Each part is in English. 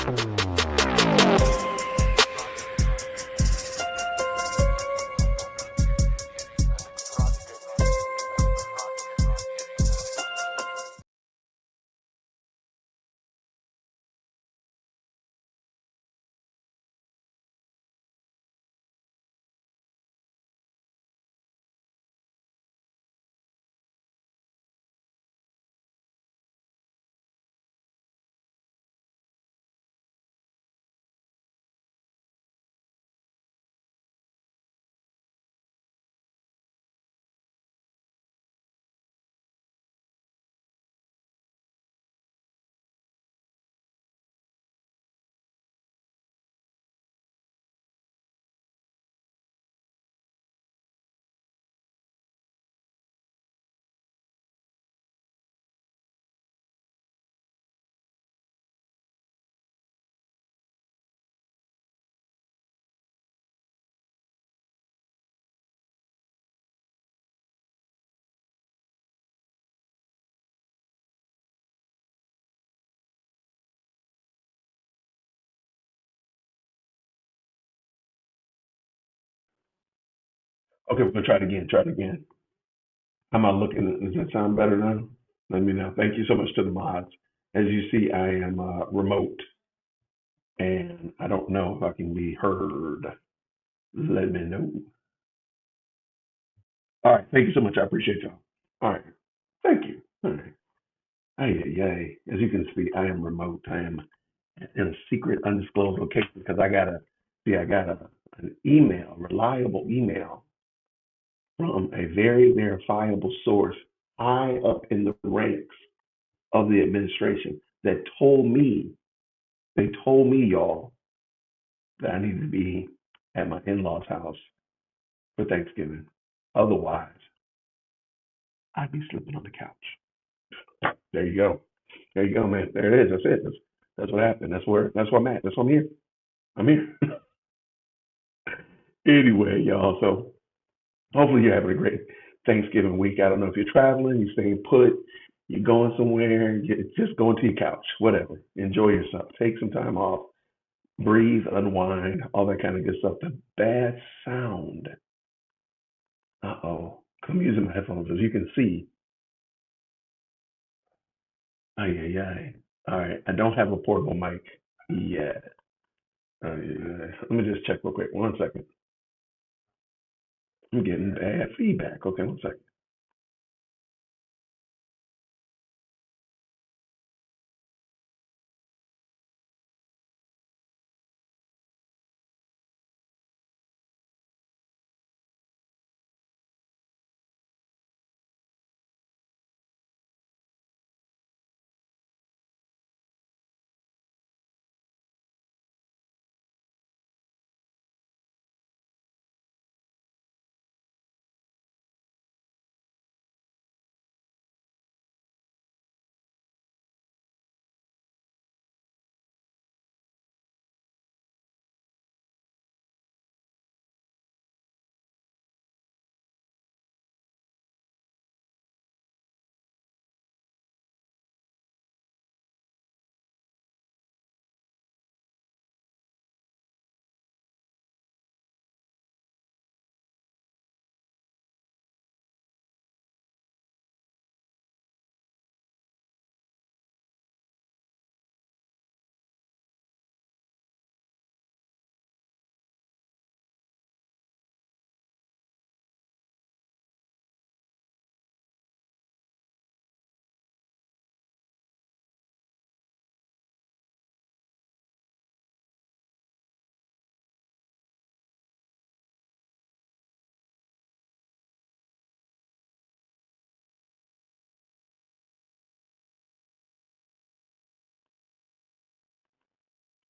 Okay, we're gonna try it again. Try it again. How am I looking? Does that sound better now? Let me know. Thank you so much to the mods. As you see, I am remote, and I don't know if I can be heard. Let me know. All right. Thank you so much. I appreciate y'all. All right. Thank you. All right. Ay, ay, ay. As you can see, I am remote. I am in a secret, undisclosed location because I got an email, reliable email from a very verifiable source high up in the ranks of the administration that they told me, y'all, that I needed to be at my in-laws' house for Thanksgiving. Otherwise, I'd be sleeping on the couch. There you go. There you go, man. There it is. That's it. That's what happened. That's where I'm at. That's why I'm here. I'm here. Anyway, y'all. So hopefully you're having a great Thanksgiving week. I don't know if you're traveling, you're staying put, you're going somewhere, you're just going to your couch, whatever. Enjoy yourself. Take some time off, breathe, unwind, all that kind of good stuff. The bad sound. Uh-oh. I'm using my headphones. As you can see, ay, ay, ay. All right. I don't have a portable mic yet. Let me just check real quick. One second. I'm getting bad feedback. Okay, one second.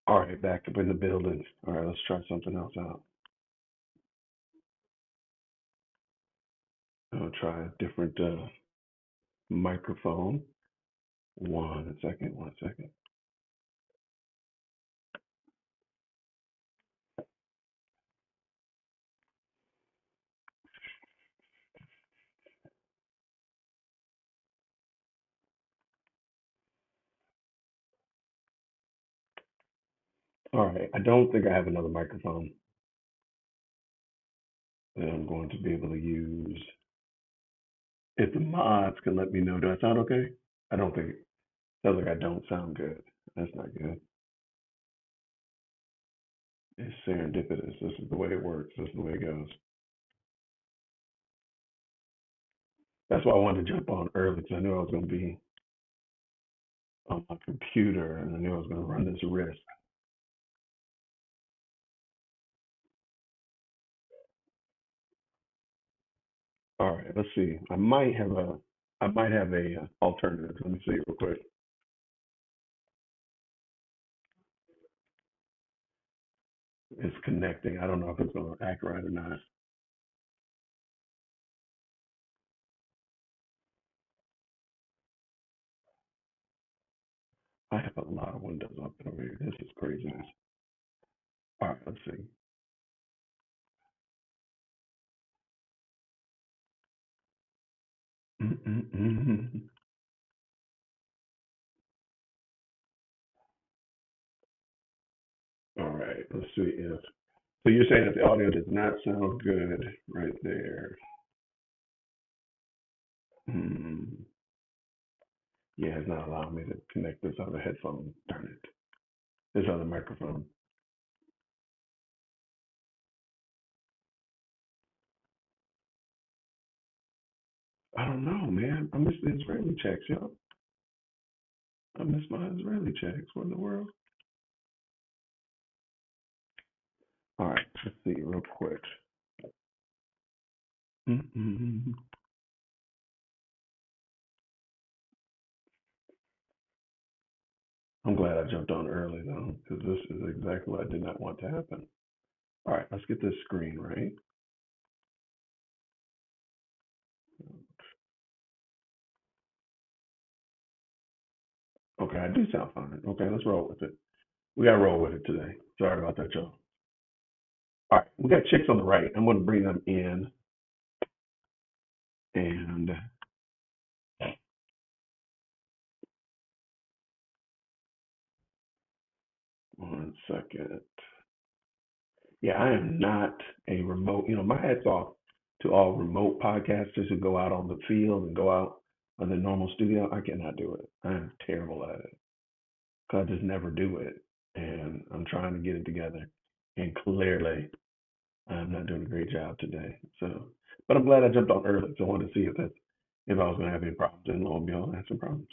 All right, back up in the building. All right, let's try something else out. I'll try a different microphone. One second, one second. All right. I don't think I have another microphone that I'm going to be able to use. If the mods can let me know, do I sound okay? I don't think it sounds like I don't sound good. That's not good. It's serendipitous. This is the way it works. This is the way it goes. That's why I wanted to jump on early because I knew I was going to be on my computer and I knew I was going to run this risk. All right, let's see. I might have a alternative. Let me see real quick. It's connecting. I don't know if it's going to act right or not. I have a lot of windows open over here. This is craziness. All right, let's see. Mm-mm-mm. All right, let's see if. So you're saying that the audio does not sound good right there. Hmm. Yeah, it's not allowing me to connect this other headphone. Darn it. This other microphone. I don't know, man. I miss the Israeli checks, yo. I miss my Israeli checks. What in the world? All right, let's see real quick. Mm-mm. I'm glad I jumped on early though, because this is exactly what I did not want to happen. All right, let's get this screen right. Okay, I do sound fine. Okay, let's roll with it. We gotta roll with it today. Sorry about that, y'all. All right, we got chicks on the right. I'm gonna bring them in and 1 second. Yeah, I am not a remote. My hat's off to all remote podcasters who go out on the field and go out on the normal studio. I cannot do it. I am terrible at it because I just never do it. And I'm trying to get it together. And clearly, I'm not doing a great job today. So, but I'm glad I jumped on early. So I wanted to see if I was going to have any problems. And lo and behold, I had some problems.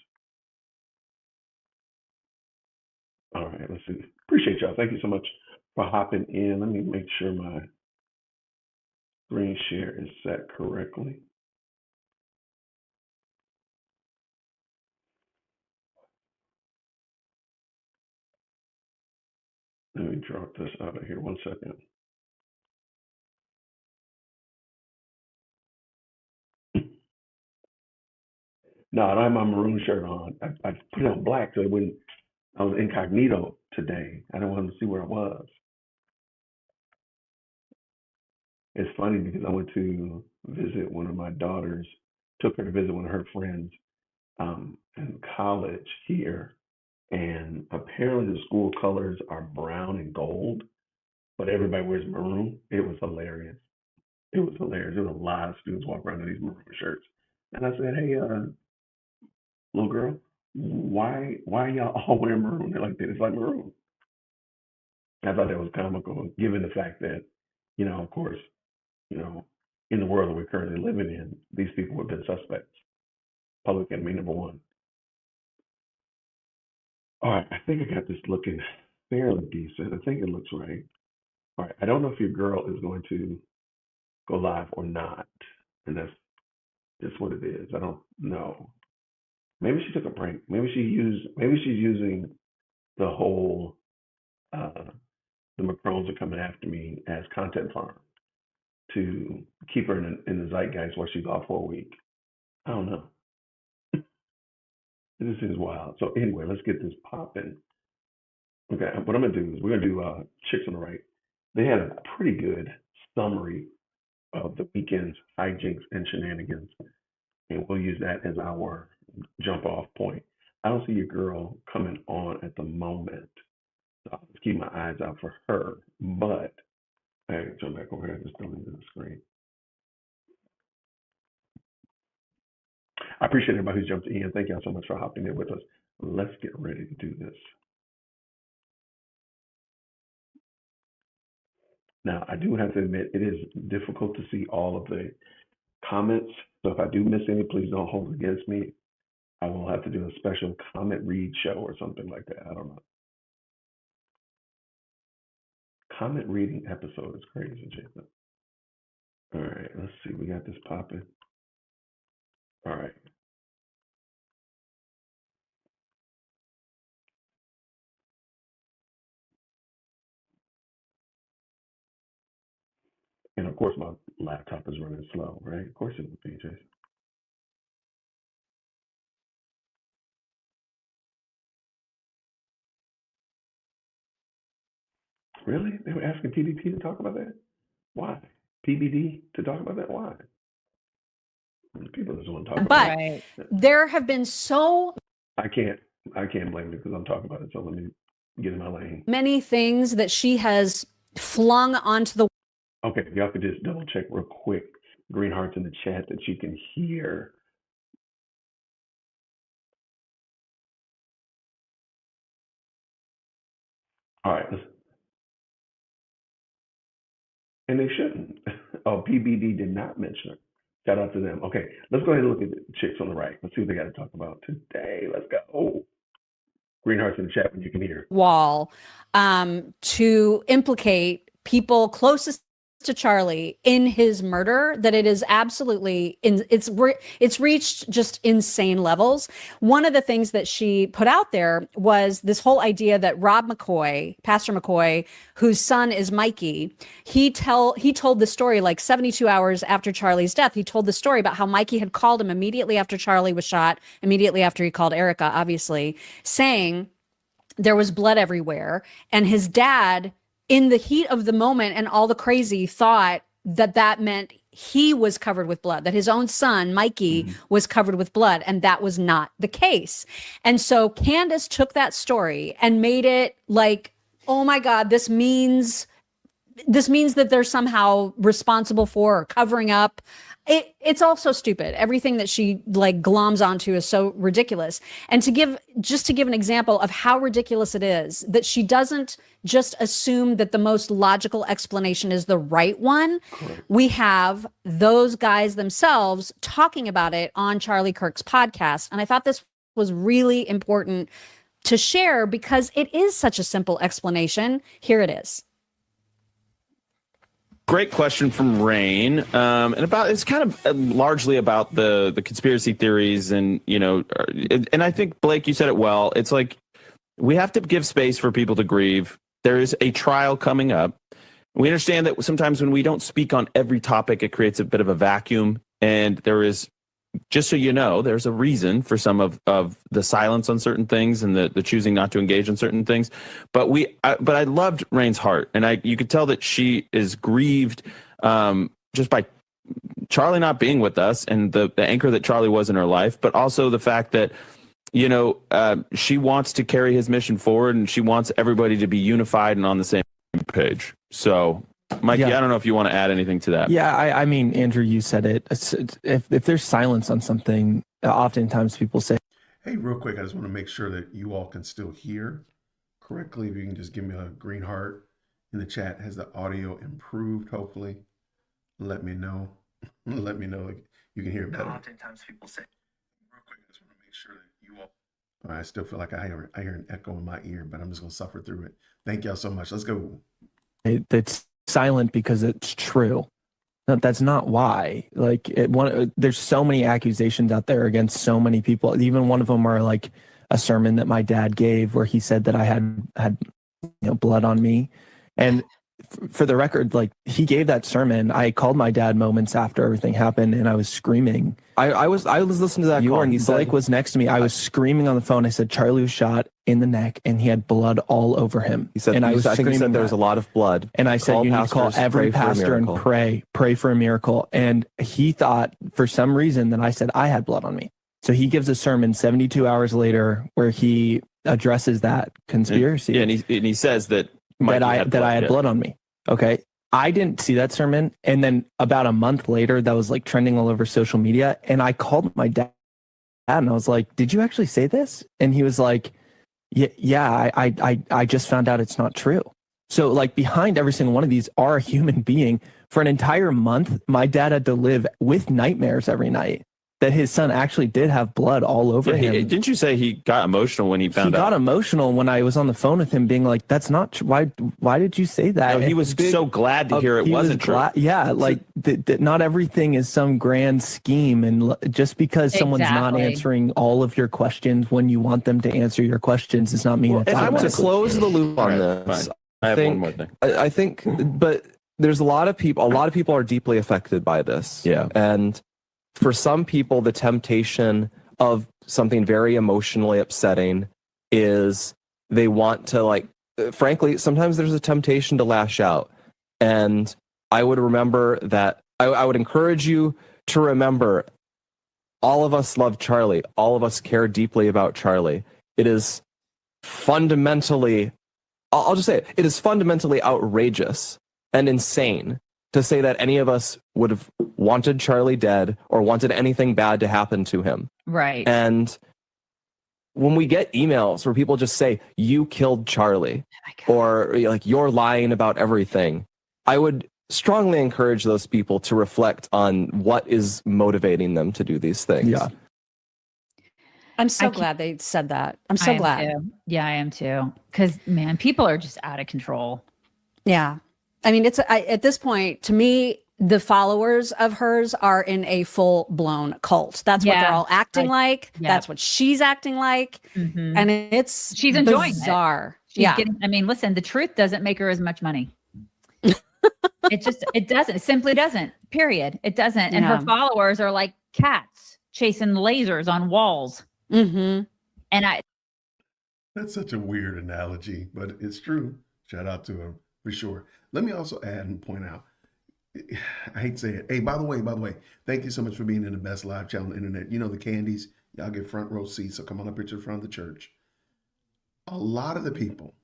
All right, let's see. Appreciate y'all. Thank you so much for hopping in. Let me make sure my screen share is set correctly. Let me drop this out of here 1 second. No, I don't have my maroon shirt on. I put it on black so it wouldn't. I was incognito today. I didn't want to see where I was. It's funny because I went to visit one of my daughters, took her to visit one of her friends in college here, and apparently the school colors are brown and gold, but everybody wears maroon. It was hilarious. It was hilarious. There was a lot of students walking around in these maroon shirts, and I said, "Hey, little girl, why y'all all wear maroon?" They're like, "It's like maroon." I thought that was comical, given the fact that, of course, you know, in the world that we're currently living in, these people have been suspects. Public enemy number one. All right, I think I got this looking fairly decent. I think it looks right. All right, I don't know if your girl is going to go live or not, and that's just what it is. I don't know. Maybe she took a break. Maybe she's using the whole uh, the Macrones are coming after me as content farm to keep her in the zeitgeist while she's off for a week. I don't know. This is wild. So anyway, let's get this popping. Okay, what I'm gonna do is we're gonna do chicks on the right. They had a pretty good summary of the weekend's hijinks and shenanigans, and we'll use that as our jump off point. I don't see your girl coming on at the moment. So I'll just keep my eyes out for her. But hey, jump back over here. I just deleted the screen. I appreciate everybody who jumped in. Thank y'all so much for hopping in with us. Let's get ready to do this. Now, I do have to admit, it is difficult to see all of the comments. So if I do miss any, please don't hold it against me. I will have to do a special comment read show or something like that. I don't know. Comment reading episode is crazy, Jason. All right, let's see. We got this popping. All right. And of course, my laptop is running slow, right? Of course it would be, Jason. Really? They were asking PBP to talk about that? Why? PBD to talk about that? Why? People just want to talk about it. But there have been so I can't blame you because I'm talking about it. So let me get in my lane. Many things that she has flung onto the. Okay, y'all could just double check real quick. Green hearts in the chat that you can hear. All right. And they shouldn't. Oh, PBD did not mention her. Shout out to them. Okay, let's go ahead and look at the chicks on the right. Let's see what they got to talk about today. Let's go. Oh, green hearts in the chat when you can hear. Wall to implicate people closest to Charlie in his murder, that it is absolutely it's reached just insane levels. One of the things that she put out there was this whole idea that Rob McCoy, Pastor McCoy, whose son is Mikey, he told the story like 72 hours after Charlie's death. He told the story about how Mikey had called him immediately after Charlie was shot, immediately after he called Erica, obviously, saying there was blood everywhere, and his dad, in the heat of the moment and all the crazy, thought that meant he was covered with blood, that his own son, Mikey, was covered with blood. And that was not the case. And so Candace took that story and made it like, oh my God, this means that they're somehow responsible for or covering up. It's also stupid. Everything that she like gloms onto is so ridiculous. And to give an example of how ridiculous it is, that she doesn't just assume that the most logical explanation is the right one. Correct. We have those guys themselves talking about it on Charlie Kirk's podcast. And I thought this was really important to share because it is such a simple explanation. Here it is. Great question from Rain, and it's kind of largely about the conspiracy theories, and and I think Blake, you said it well. It's like we have to give space for people to grieve. There is a trial coming up. We understand that sometimes when we don't speak on every topic, it creates a bit of a vacuum, and there is, just so you know, there's a reason for some of the silence on certain things and the choosing not to engage in certain things. But I loved Rain's heart, and you could tell that she is grieved just by Charlie not being with us and the anchor that Charlie was in her life, but also the fact that she wants to carry his mission forward, and she wants everybody to be unified and on the same page. So, Mikey, I don't know if you want to add anything to that. Yeah, I mean, Andrew, you said it. If there's silence on something, oftentimes people say, hey, real quick, I just want to make sure that you all can still hear correctly. If you can just give me a green heart in the chat. Has the audio improved, hopefully? Let me know. Let me know you can hear it better. Oftentimes people say, real quick, I just want to make sure that you all... I still feel like I hear an echo in my ear, but I'm just going to suffer through it. Thank y'all so much. Let's go. it's silent because it's true. No, that's not why. Like, there's so many accusations out there against so many people. Even one of them are like a sermon that my dad gave where he said that I had blood on me. And for the record, like, he gave that sermon. I called my dad moments after everything happened, and I was screaming. I was listening to that call. And Blake was next to me. I was screaming on the phone. I said, Charlie was shot in the neck, and he had blood all over him. He said, and I think he said there was a lot of blood. And I said, you need to call every pastor and pray for a miracle. And he thought, for some reason, that I said I had blood on me. So he gives a sermon 72 hours later where he addresses that conspiracy. Yeah, and he says that I had blood on me. Okay. I didn't see that sermon. And then about a month later, that was like trending all over social media. And I called my dad and I was like, did you actually say this? And he was like, yeah, I just found out it's not true. So like behind every single one of these are a human being. For an entire month, my dad had to live with nightmares every night that his son actually did have blood all over him. Didn't you say he got emotional when he found out? He got emotional when I was on the phone with him being like, that's not true. Why did you say that? No, he was so glad to hear it wasn't true. Yeah, like not everything is some grand scheme. And just because someone's not answering all of your questions when you want them to answer your questions does not mean it's I want to close the loop on this. I have one more thing. I think, but there's a lot of people are deeply affected by this. Yeah. And for some people, the temptation of something very emotionally upsetting is they want to frankly, sometimes there's a temptation to lash out. And I would remember that, I would encourage you to remember all of us love Charlie. All of us care deeply about Charlie. It is fundamentally, I'll just say it is fundamentally outrageous and insane to say that any of us would have wanted Charlie dead or wanted anything bad to happen to him. Right. And when we get emails where people just say, you killed Charlie, or like, you're lying about everything, I would strongly encourage those people to reflect on what is motivating them to do these things. Yeah. I'm so glad they said that. I'm so glad. Yeah, I am too. Because, man, people are just out of control. Yeah. I mean, at this point, to me, the followers of hers are in a full blown cult. That's what they're all acting like. Yep. That's what she's acting like. Mm-hmm. And she's enjoying bizarre. I mean, listen, the truth doesn't make her as much money. It doesn't. It simply doesn't. Period. It doesn't. And her followers are like cats chasing lasers on walls. Mm-hmm. And that's such a weird analogy, but it's true. Shout out to him for sure. Let me also add and point out, I hate to say it. Hey, by the way, thank you so much for being in the best live channel on the internet. You know, the Candies, y'all get front row seats. So come on up here to the front of the church. A lot of people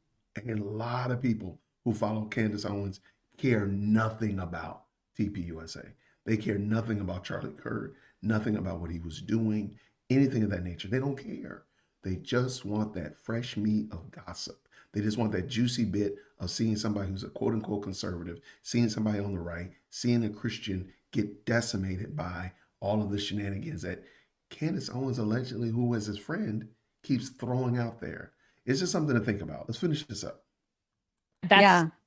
who follow Candace Owens care nothing about TPUSA. They care nothing about Charlie Kirk, nothing about what he was doing, anything of that nature. They don't care. They just want that fresh meat of gossip. They just want that juicy bit of seeing somebody who's a quote unquote conservative, seeing somebody on the right, seeing a Christian get decimated by all of the shenanigans that Candace Owens, allegedly, who was his friend, keeps throwing out there. It's just something to think about. Let's finish this up.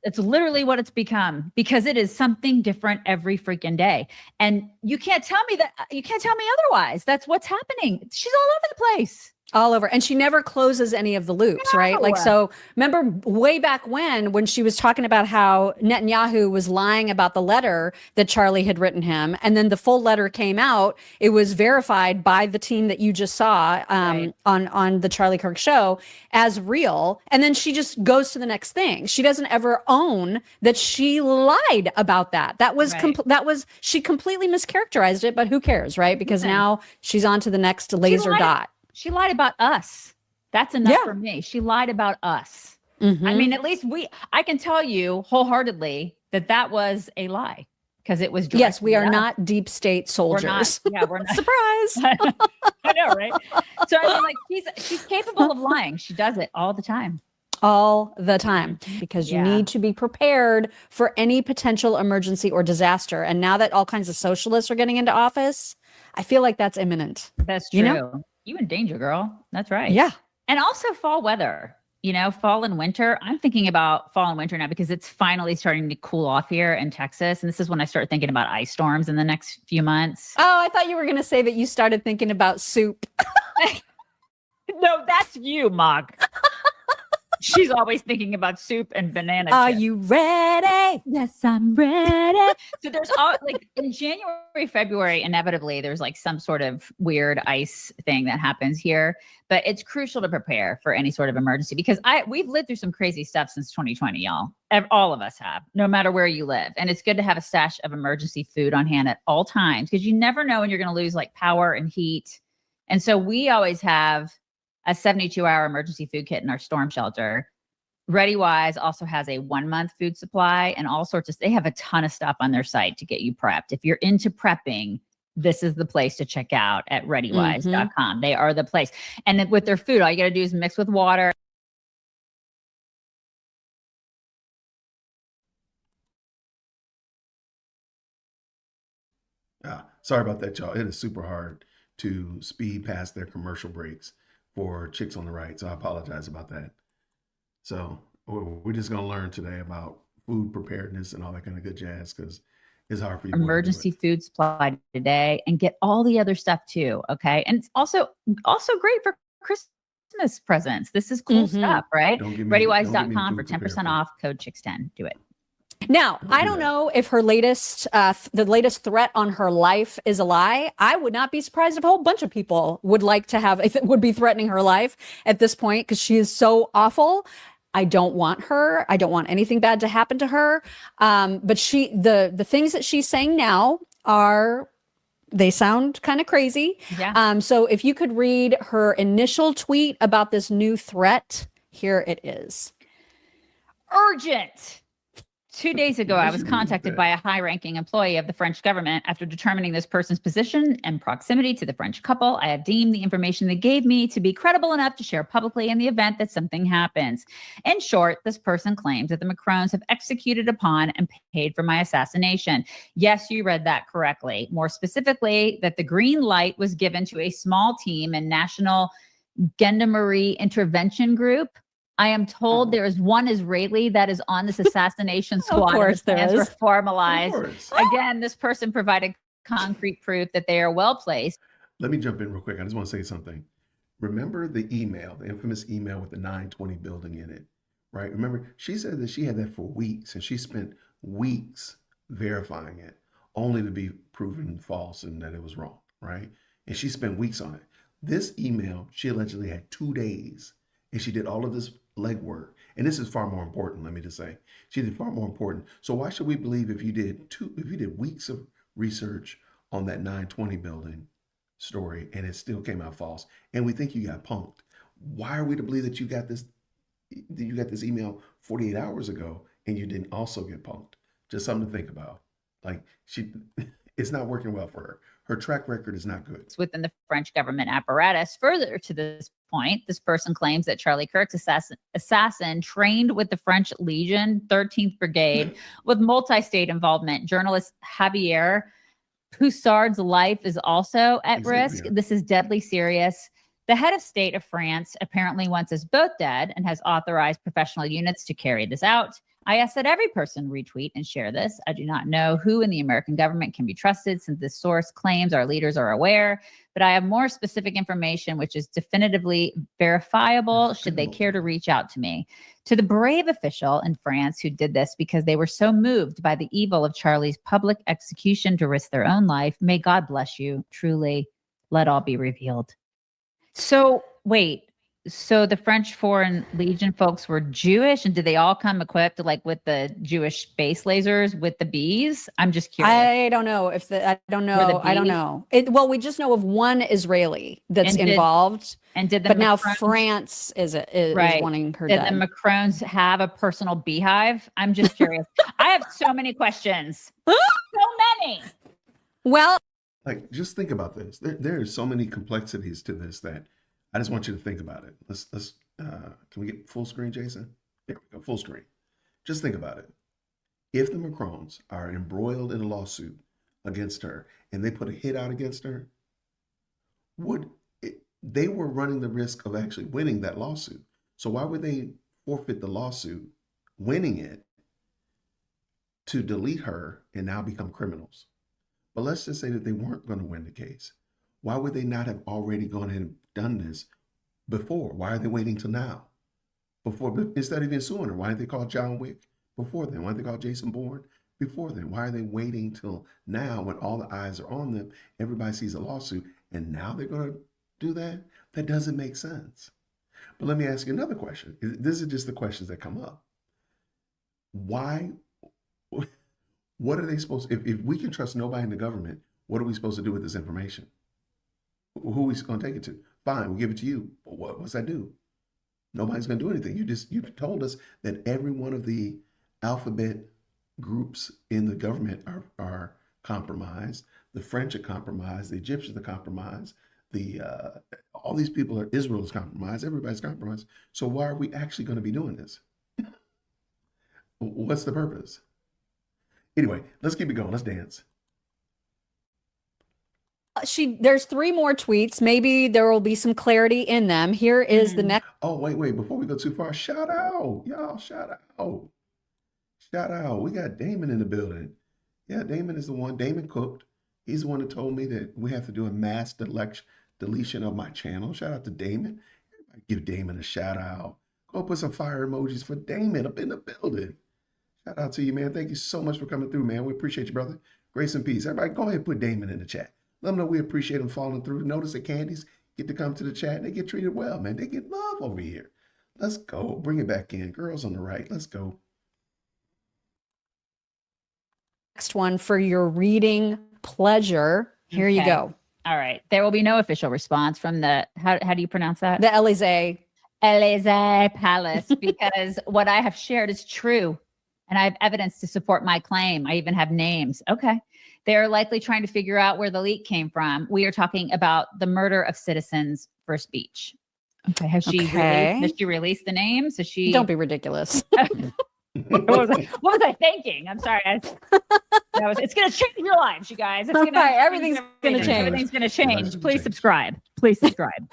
It's literally what it's become, because it is something different every freaking day. And you can't tell me otherwise. That's what's happening. She's all over the place. All over. And she never closes any of the loops, right? Like, so remember way back when she was talking about how Netanyahu was lying about the letter that Charlie had written him. And then the full letter came out. It was verified by the team that you just saw on the Charlie Kirk show as real. And then she just goes to the next thing. She doesn't ever own that she lied about that. That was, she completely mischaracterized it, but who cares, right? Because now she's on to the next laser dot. She lied about us. That's enough for me. She lied about us. Mm-hmm. I mean, at least I can tell you wholeheartedly that was a lie, because it was. Yes, we are not deep state soldiers. We're not. Surprise. I know, right? So I mean, like, she's capable of lying. She does it all the time. All the time, because you need to be prepared for any potential emergency or disaster. And now that all kinds of socialists are getting into office, I feel like that's imminent. That's true. You know? You in danger, girl. That's right. Yeah. And also fall weather, fall and winter. I'm thinking about fall and winter now because it's finally starting to cool off here in Texas. And this is when I start thinking about ice storms in the next few months. Oh, I thought you were going to say that you started thinking about soup. No, that's you, Mog. She's always thinking about soup and banana chips. Are you ready? Yes, I'm ready. So there's like in January, February, inevitably there's like some sort of weird ice thing that happens here. But it's crucial to prepare for any sort of emergency, because we've lived through some crazy stuff since 2020, y'all. All of us have, no matter where you live. And it's good to have a stash of emergency food on hand at all times, because you never know when you're going to lose like power and heat. And so we always have a 72-hour emergency food kit in our storm shelter. ReadyWise also has a 1-month food supply and all sorts of, they have a ton of stuff on their site to get you prepped. If you're into prepping, this is the place to check out at readywise.com. They are the place. And then with their food, all you got to do is mix with water. Sorry about that, y'all. It is super hard to speed past their commercial breaks for Chicks on the Right. So I apologize about that. So we're just going to learn today about food preparedness and all that kind of good jazz, because it's hard for you. Emergency food supply today, and get all the other stuff too. Okay. And it's also great for Christmas presents. This is cool stuff, right? ReadyWise.com for 10% off, code Chicks10. Do it. Now, I don't know if her latest, the latest threat on her life is a lie. I would not be surprised if a whole bunch of people would like to have, if it would be threatening her life at this point, because she is so awful. I don't want her. I don't want anything bad to happen to her. But the things that she's saying now they sound kind of crazy. Yeah. So if you could read her initial tweet about this new threat, here it is. Urgent. 2 days ago, I was contacted by a high-ranking employee of the French government. After determining this person's position and proximity to the French couple, I have deemed the information they gave me to be credible enough to share publicly in the event that something happens. In short, this person claims that the Macrons have executed upon and paid for my assassination. Yes, you read that correctly. More specifically, that the green light was given to a small team and national gendarmerie intervention group. I am told there is one Israeli that is on this assassination squad. Of course there is. Formalized. Again, this person provided concrete proof that they are well placed. Let me jump in real quick. I just want to say something. Remember the email, the infamous email with the 920 building in it, right? Remember, she said that she had that for weeks, and she spent weeks verifying it, only to be proven false and that it was wrong, right? And she spent weeks on it. This email, she allegedly had 2 days, and she did all of this legwork. And this is far more important, let me just say. She did far more important. So why should we believe if you did weeks of research on that 920 building story and it still came out false, and we think you got punked? Why are we to believe that you got this email 48 hours ago and you didn't also get punked? Just something to think about. Like, it's not working well for her. Her track record is not good. Within the French government apparatus. Further to this point, this person claims that Charlie Kirk's assassin trained with the French Legion 13th Brigade with multi-state involvement. Journalist Javier Poussard's life is also at risk. This is deadly serious. The head of state of France apparently wants us both dead and has authorized professional units to carry this out. I ask that every person retweet and share this. I do not know who in the American government can be trusted, since this source claims our leaders are aware, but I have more specific information which is definitively verifiable should they care to reach out to me. To the brave official in France who did this because they were so moved by the evil of Charlie's public execution to risk their own life, may God bless you. Truly, let all be revealed. So wait. So the French Foreign Legion folks were Jewish, and did they all come equipped like with the Jewish space lasers with the bees? I'm just curious. I don't know. Well, we just know of one Israeli that's involved. And did the but now France is wanting her dead. Did the Macrons have a personal beehive? I'm just curious. I have so many questions. So many. Well, like, just think about this. There are so many complexities to this that I just want you to think about it. Let's can we get full screen, Jason? There we go, full screen. Just think about it. If the Macrons are embroiled in a lawsuit against her and they put a hit out against her, they were running the risk of actually winning that lawsuit. So why would they forfeit the lawsuit, winning it, to delete her and now become criminals? But let's just say that they weren't going to win the case. Why would they not have already gone ahead and done this before? Why are they waiting till now? Instead of even suing her, why didn't they call John Wick before then? Why didn't they call Jason Bourne before then? Why are they waiting till now when all the eyes are on them? Everybody sees a lawsuit, and now they're going to do that? That doesn't make sense. But let me ask you another question. This is just the questions that come up. Why? What are they supposed to, if we can trust nobody in the government, what are we supposed to do with this information? Who are we going to take it to? Fine, we'll give it to you. But what's that do? Nobody's going to do anything. You've told us that every one of the alphabet groups in the government are compromised. The French are compromised. The Egyptians are compromised. All these people are Israel is compromised. Everybody's compromised. So why are we actually going to be doing this? What's the purpose? Anyway, let's keep it going. Let's dance. There's 3 more tweets. Maybe there will be some clarity in them. Here is the next. Oh, wait. Before we go too far, shout out. Y'all, shout out. Shout out. We got Damon in the building. Yeah, Damon is the one. Damon cooked. He's the one that told me that we have to do a mass deletion of my channel. Shout out to Damon. Everybody give Damon a shout out. Go put some fire emojis for Damon up in the building. Shout out to you, man. Thank you so much for coming through, man. We appreciate you, brother. Grace and peace. Everybody, go ahead and put Damon in the chat. Let them know we appreciate him falling through. Notice that Candies get to come to the chat and they get treated well, man. They get love over here. Let's go. Bring it back in. Girls on the right. Let's go. Next one for your reading pleasure. Here you go. All right. There will be no official response from the, how do you pronounce that? The Élysée Palace, because what I have shared is true. And I have evidence to support my claim. I even have names. Okay. They're likely trying to figure out where the leak came from. We are talking about the murder of citizens for speech. Okay. Has she released the names? Has she? Don't be ridiculous. what was I thinking? I'm sorry. It's going to change your lives, you guys. It's gonna, everything's going to change. Everything's going to change. Please subscribe. Please subscribe.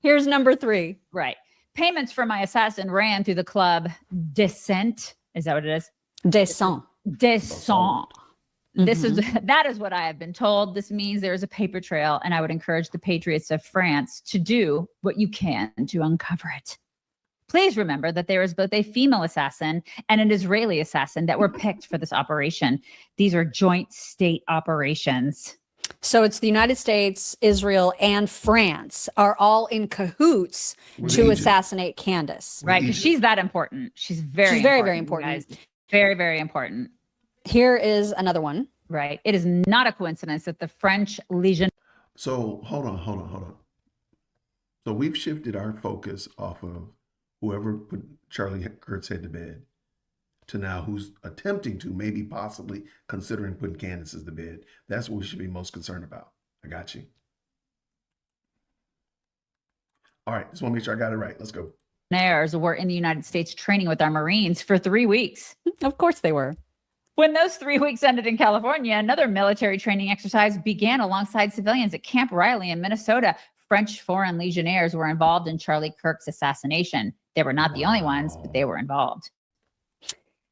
Here's number 3. Right. Payments for my assassin ran through the club Descent. Is that what it is? Descent. That is what I have been told. This means there is a paper trail, and I would encourage the patriots of France to do what you can to uncover it. Please remember that there is both a female assassin and an Israeli assassin that were picked for this operation. These are joint state operations. So it's the United States, Israel, and France are all in cahoots to assassinate Candace. Right, because she's that important. She's very, very important. Guys. Very, very important. Here is another one. Right. It is not a coincidence that the French Legion. So hold on. So we've shifted our focus off of whoever put Charlie Kirk's head to bed to now who's attempting to, maybe possibly considering putting Candace as the bed. That's what we should be most concerned about. I got you. All right. Just want to make sure I got it right. Let's go. Were in the United States training with our Marines for 3 weeks. Of course they were. When those 3 weeks ended in California, another military training exercise began alongside civilians at Camp Riley in Minnesota. French Foreign Legionnaires were involved in Charlie Kirk's assassination. They were not the only ones, but they were involved.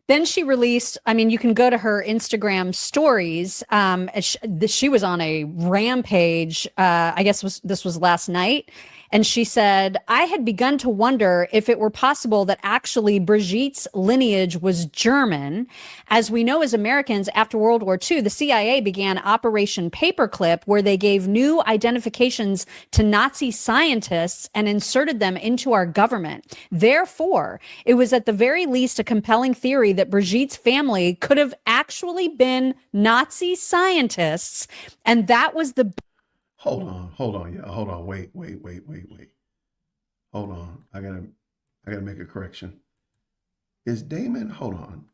Then she released, you can go to her Instagram stories. She was on a rampage. I guess this was last night. And she said, I had begun to wonder if it were possible that actually Brigitte's lineage was German. As we know, as Americans, after World War II, the CIA began Operation Paperclip, where they gave new identifications to Nazi scientists and inserted them into our government. Therefore, it was at the very least a compelling theory that Brigitte's family could have actually been Nazi scientists. And that was the... Hold on, yeah. Hold on. Wait. Hold on. I gotta make a correction. Is Damon, hold on.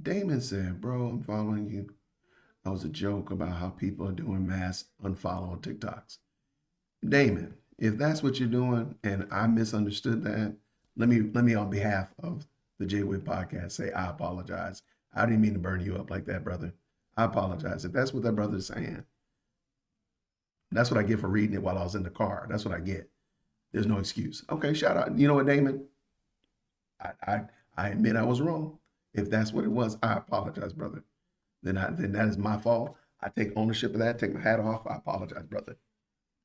Damon said, bro, I'm following you. That was a joke about how people are doing mass unfollow on TikToks. Damon, if that's what you're doing and I misunderstood that, let me on behalf of the J-Wit podcast say I apologize. I didn't mean to burn you up like that, brother. I apologize. If that's what that brother is saying, that's what I get for reading it while I was in the car. That's what I get. There's no excuse. Okay, shout out. You know what, Damon? I admit I was wrong. If that's what it was, I apologize, brother. Then that is my fault. I take ownership of that. Take my hat off. I apologize, brother.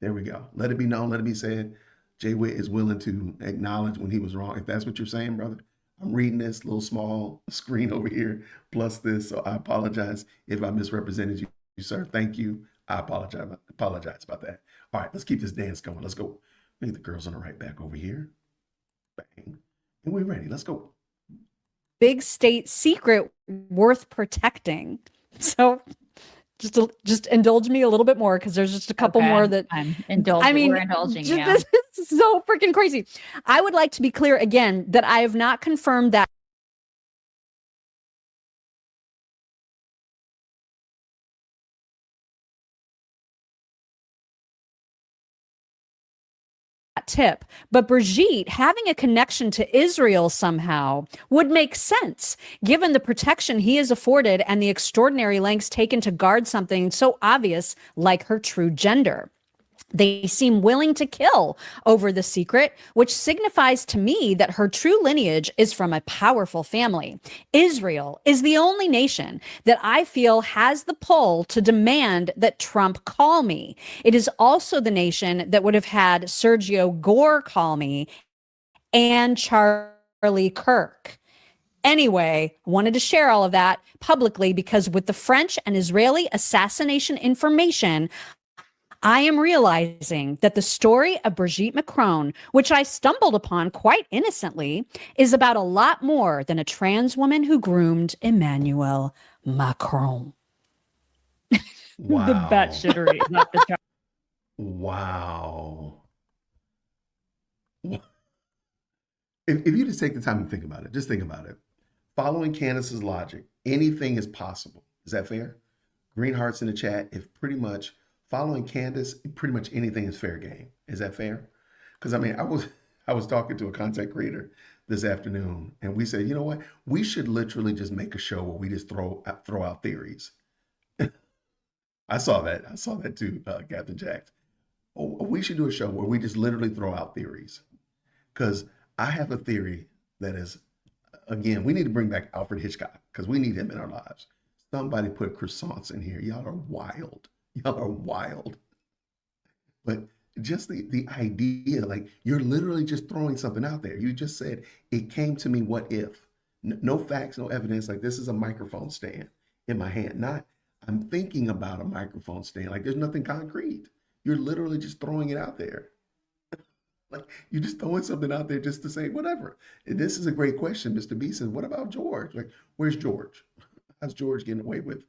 There we go. Let it be known. Let it be said. Jay Witt is willing to acknowledge when he was wrong. If that's what you're saying, brother, I'm reading this little small screen over here plus this. So I apologize if I misrepresented you, sir. Thank you. I apologize about that. All right, let's keep this dance going. Let's go. Bring the girls on the right back over here. Bang. And we're ready. Let's go. Big state secret worth protecting. So just indulge me a little bit more because there's just a couple Okay. more that I'm indulging. I mean, We're indulging. just, Yeah. this is so freaking crazy. I would like to be clear again that I have not confirmed that tip, but Brigitte having a connection to Israel somehow would make sense given the protection he is afforded and the extraordinary lengths taken to guard something so obvious like her true gender. They seem willing to kill over the secret, which signifies to me that her true lineage is from a powerful family. Israel is the only nation that I feel has the pull to demand that Trump call me. It is also the nation that would have had Sergio Gore call me and Charlie Kirk. Anyway, wanted to share all of that publicly because with the French and Israeli assassination information, I am realizing that the story of Brigitte Macron, which I stumbled upon quite innocently, is about a lot more than a trans woman who groomed Emmanuel Macron. Wow. The batshittery, not the child. Wow. If you just take the time to think about it, just think about it. Following Candace's logic, anything is possible. Is that fair? Green hearts in the chat. If pretty much following Candace, pretty much anything is fair game. Is that fair? Because I mean, I was talking to a content creator this afternoon, and we said, you know what? We should literally just make a show where we just throw out theories. I saw that. I saw that too, Captain Jack. We should do a show where we just literally throw out theories. Because I have a theory that is, again, we need to bring back Alfred Hitchcock because we need him in our lives. Somebody put croissants in here. Y'all are wild. Y'all are wild. But just the idea, like you're literally just throwing something out there. You just said, it came to me, what if? No facts, no evidence. Like this is a microphone stand in my hand. Not, I'm thinking about a microphone stand. Like there's nothing concrete. You're literally just throwing it out there. Like you're just throwing something out there just to say whatever. And this is a great question. Mr. B says, what about George? Like, where's George? How's George getting away with?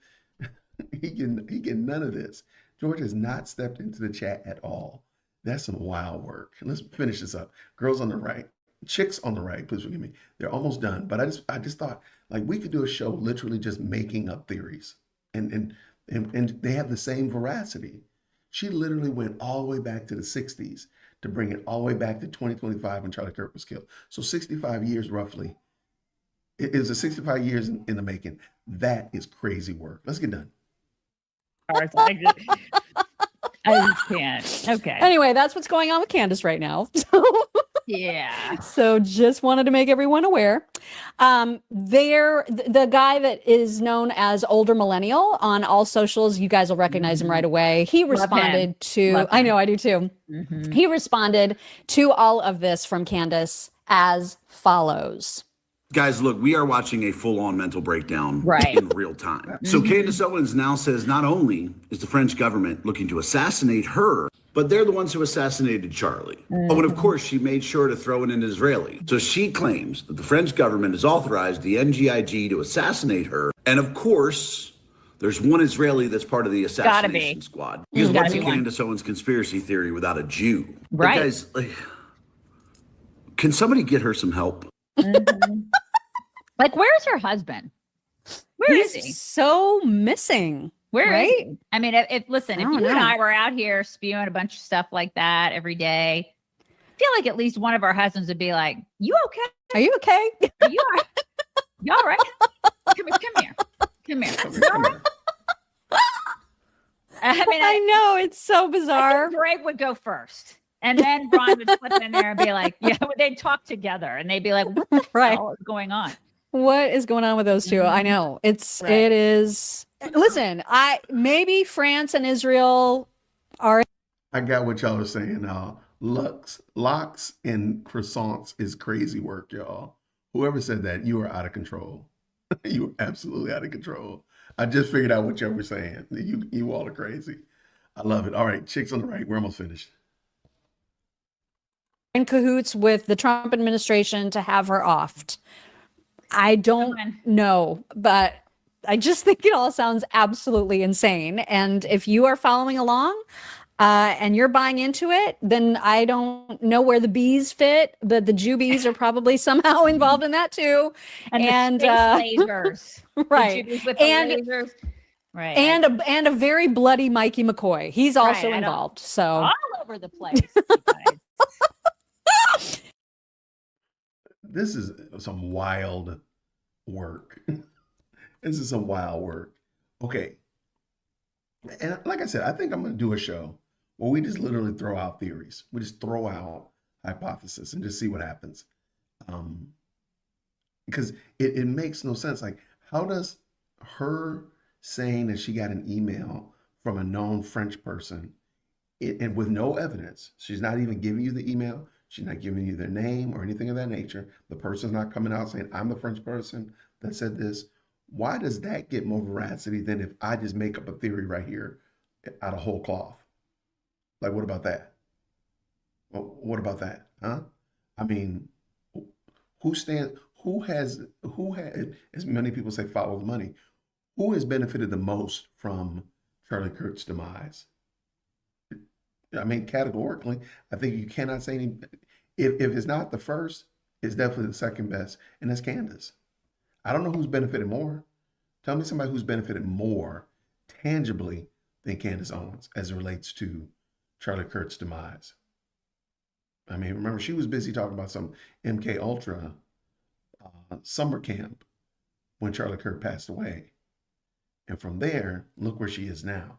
He can none of this. George has not stepped into the chat at all. That's some wild work. Let's finish this up. Girls on the right, chicks on the right, please forgive me. They're almost done. But I just thought like we could do a show literally just making up theories. And they have the same veracity. She literally went all the way back to the 60s to bring it all the way back to 2025 when Charlie Kirk was killed. So 65 years roughly. It was a 65 years in the making. That is crazy work. Let's get done. I just can't. Okay. Anyway, that's what's going on with Candace right now. Yeah. So just wanted to make everyone aware. The guy that is known as Older Millennial on all socials, you guys will recognize him right away. He responded to, I know, I do too. Mm-hmm. He responded to all of this from Candace as follows. Guys, look, we are watching a full-on mental breakdown in real time. So Candace Owens now says not only is the French government looking to assassinate her, but they're the ones who assassinated Charlie. Oh, and of course, she made sure to throw in an Israeli. So she claims that the French government has authorized the NGIG to assassinate her. And of course, there's one Israeli that's part of the assassination squad. Because what's a Candace Owens conspiracy theory without a Jew? Right. But guys, like, can somebody get her some help? Mm-hmm. Like, where's her husband? Where is he? So missing. Where is right? he? I mean, if you and I were out here spewing a bunch of stuff like that every day, I feel like at least one of our husbands would be like, "You okay? Are you okay? Are you all right? You all right? Come here. All right?" I mean, I know, it's so bizarre. I think Greg would go first. And then Ron would slip in there and be like, yeah, they'd talk together and they'd be like, what the hell is going on? What is going on with those two? I know it is. Listen, maybe France and Israel are. I got what y'all are saying. Locks and croissants is crazy work, y'all. Whoever said that, you are out of control. You are absolutely out of control. I just figured out what y'all were saying. You all are crazy. I love it. All right, chicks on the right. We're almost finished. In cahoots with the Trump administration to have her offed. I don't know, but just think it all sounds absolutely insane. And if you are following along, and you're buying into it, then I don't know where the bees fit. The Jew bees are probably somehow involved in that too. And the space lasers. Right. The Jews with the lasers. Right. And a very bloody Mikey McCoy. He's also involved. So all over the place. You guys. This is some wild work. This is some wild work. Okay. And like I said, I think I'm going to do a show where we just literally throw out theories. We just throw out hypotheses and just see what happens. Because it makes no sense. Like, how does her saying that she got an email from a known French person and with no evidence, she's not even giving you the email, she's not giving you their name or anything of that nature, the person's not coming out saying, I'm the French person that said this. Why does that get more veracity than if I just make up a theory right here out of whole cloth? Like, what about that? Well, what about that? Huh? I mean, who has, as many people say, follow the money. Who has benefited the most from Charlie Kirk's demise? I mean, categorically, I think you cannot say any, if it's not the first, it's definitely the second best, and that's Candace. I don't know who's benefited more. Tell me somebody who's benefited more tangibly than Candace Owens as it relates to Charlie Kirk's demise. I mean, remember, she was busy talking about some MK Ultra summer camp when Charlie Kirk passed away. And from there, look where she is now,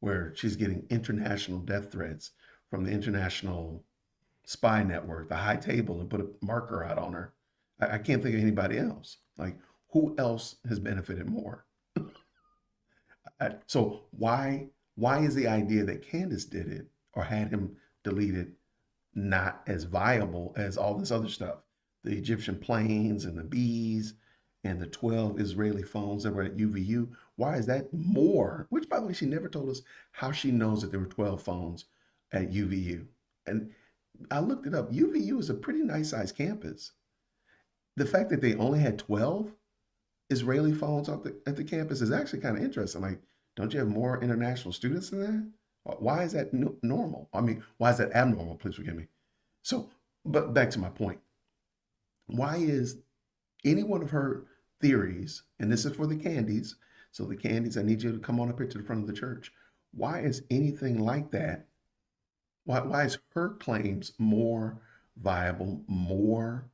where she's getting international death threats from the international spy network, the high table, and put a marker out on her. I can't think of anybody else. Like, who else has benefited more? So why is the idea that Candace did it or had him deleted not as viable as all this other stuff? The Egyptian planes and the bees and the 12 Israeli phones that were at UVU. Why is that more? Which, by the way, she never told us how she knows that there were 12 phones at UVU. And I looked it up. UVU is a pretty nice sized campus. The fact that they only had 12 Israeli phones at the campus is actually kind of interesting. Like, don't you have more international students than that? Why is that normal? I mean, why is that abnormal? Please forgive me. So, but back to my point. Why is any one of her theories, and this is for the Candies, so the Candies, I need you to come on up here to the front of the church. Why is anything like that? Why is her claims more viable, more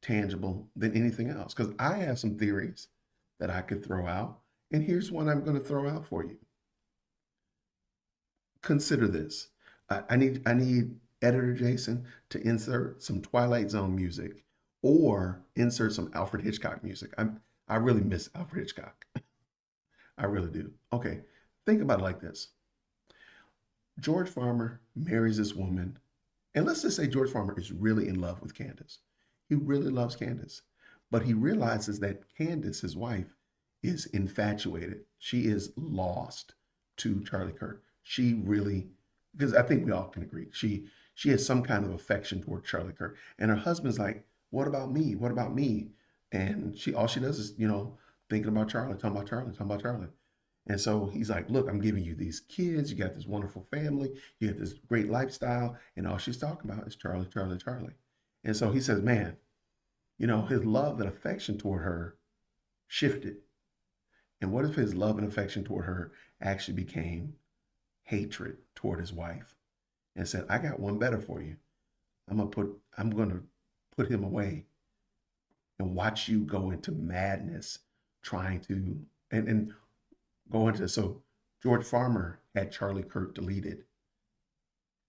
tangible than anything else? Because I have some theories that I could throw out, and here's one I'm going to throw out for you. Consider this. I need editor Jason to insert some Twilight Zone music or insert some Alfred Hitchcock music. I really miss Alfred Hitchcock. I really do. Okay, think about it like this. George Farmer marries this woman, and let's just say George Farmer is really in love with Candace. He really loves Candace, but he realizes that Candace, his wife, is infatuated. She is lost to Charlie Kirk. She really, because I think we all can agree, she has some kind of affection toward Charlie Kirk. And her husband's like, what about me? What about me? And all she does is, thinking about Charlie, talking about Charlie, talking about Charlie. And so he's like, look, I'm giving you these kids. You got this wonderful family. You got this great lifestyle. And all she's talking about is Charlie, Charlie, Charlie. And so he says, man, his love and affection toward her shifted. And what if his love and affection toward her actually became hatred toward his wife and said, I got one better for you. I'm going to put him away and watch you go into madness trying to, and go into, so George Farmer had Charlie Kirk deleted.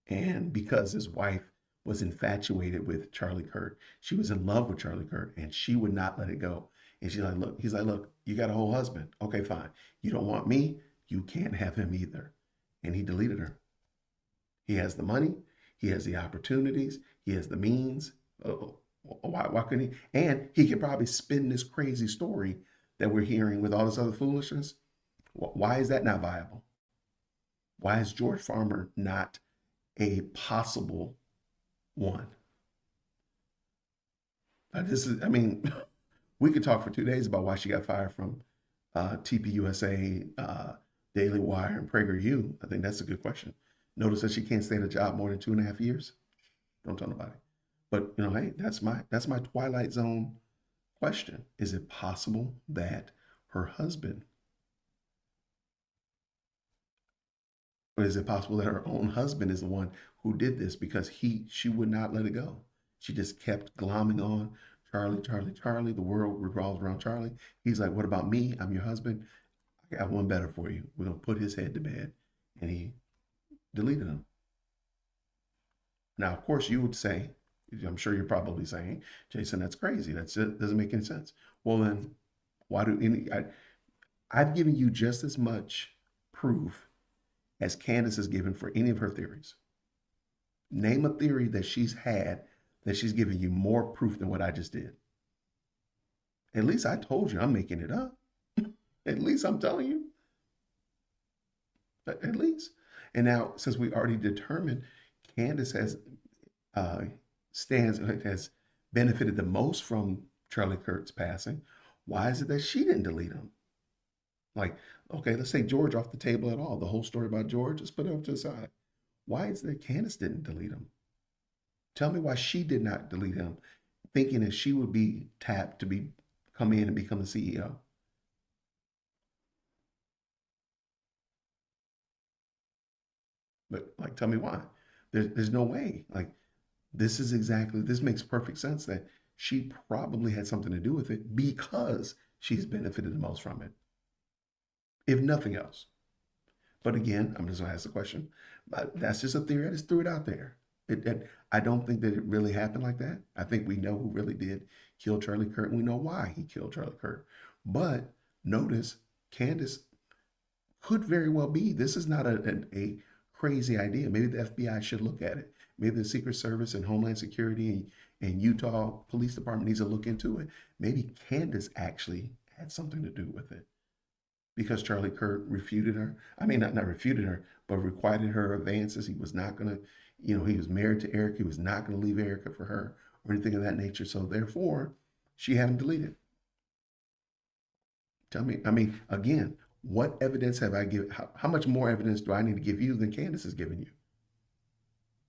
And because his wife was infatuated with Charlie Kirk, she was in love with Charlie Kirk and she would not let it go. And he's like, look, you got a whole husband. Okay, fine. You don't want me. You can't have him either. And he deleted her. He has the money. He has the opportunities. He has the means. Why couldn't he? And he could probably spin this crazy story that we're hearing with all this other foolishness. Why is that not viable? Why is George Farmer not a possible one? We could talk for 2 days about why she got fired from TPUSA, Daily Wire, and PragerU? I think that's a good question. Notice that she can't stay in a job more than 2.5 years. Don't tell nobody. But hey, that's my Twilight Zone question. Is it possible that her husband, or is it possible that her own husband is the one who did this, because she would not let it go? She just kept glomming on Charlie, Charlie, Charlie. The world revolves around Charlie. He's like, what about me? I'm your husband. I got one better for you. We're gonna put his head to bed. And he deleted him. Now, of course, you would say, I'm sure you're probably saying, Jason, that's crazy. That doesn't make any sense. Well, then, why do I've given you just as much proof as Candace has given for any of her theories. Name a theory that she's had that she's given you more proof than what I just did. At least I told you I'm making it up. At least I'm telling you. At least. And now, since we already determined Candace has benefited the most from Charlie Kirk's passing, why is it that she didn't delete him? Like, okay, let's take George off the table at all. The whole story about George, let's put it up to the side. Why is it that Candace didn't delete him? Tell me why she did not delete him, thinking that she would be tapped to come in and become the CEO. But like, tell me why. There's no way. Like, this makes perfect sense that she probably had something to do with it, because she's benefited the most from it, if nothing else. But again, I'm just gonna ask the question. That's just a theory. I just threw it out there. I don't think that it really happened like that. I think we know who really did kill Charlie Kirk, and we know why he killed Charlie Kirk. But notice, Candace could very well be. This is not a crazy idea. Maybe the FBI should look at it. Maybe the Secret Service and Homeland Security and Utah Police Department needs to look into it. Maybe Candace actually had something to do with it, because Charlie Kirk refuted her. I mean, not refuted her, but requited her advances. He was not going to, he was married to Erica. He was not going to leave Erica for her or anything of that nature. So therefore, she had him deleted. Tell me, I mean, again, what evidence have I given? How much more evidence do I need to give you than Candace has given you?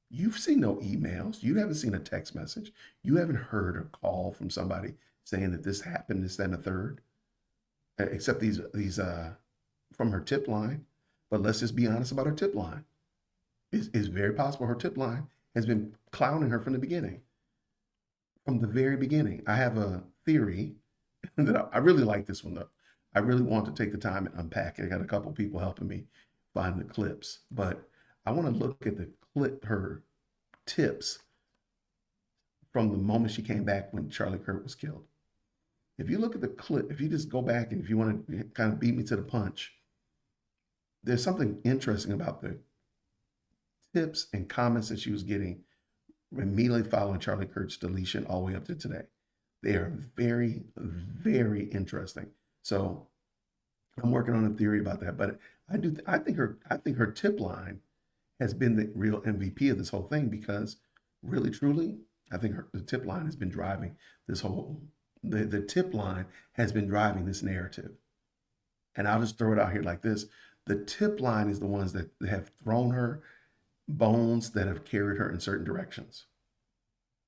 You've seen no emails. You haven't seen a text message. You haven't heard a call from somebody saying that this happened, this, that, and the third, except these from her tip line. But let's just be honest about her tip line. It's very possible her tip line has been clowning her from the beginning. From the very beginning. I have a theory that I really like this one, though. I really want to take the time and unpack it. I got a couple people helping me find the clips, but I want to look at her tips from the moment she came back when Charlie Kirk was killed. If you look at the clip, if you just go back and if you want to kind of beat me to the punch, there's something interesting about the tips and comments that she was getting immediately following Charlie Kirk's deletion all the way up to today. They are very, very interesting. So I'm working on a theory about that, but I think her tip line has been the real MVP of this whole thing, because really, truly, I think the tip line has been driving this whole, the tip line has been driving this narrative. And I'll just throw it out here like this. The tip line is the ones that have thrown her bones, that have carried her in certain directions.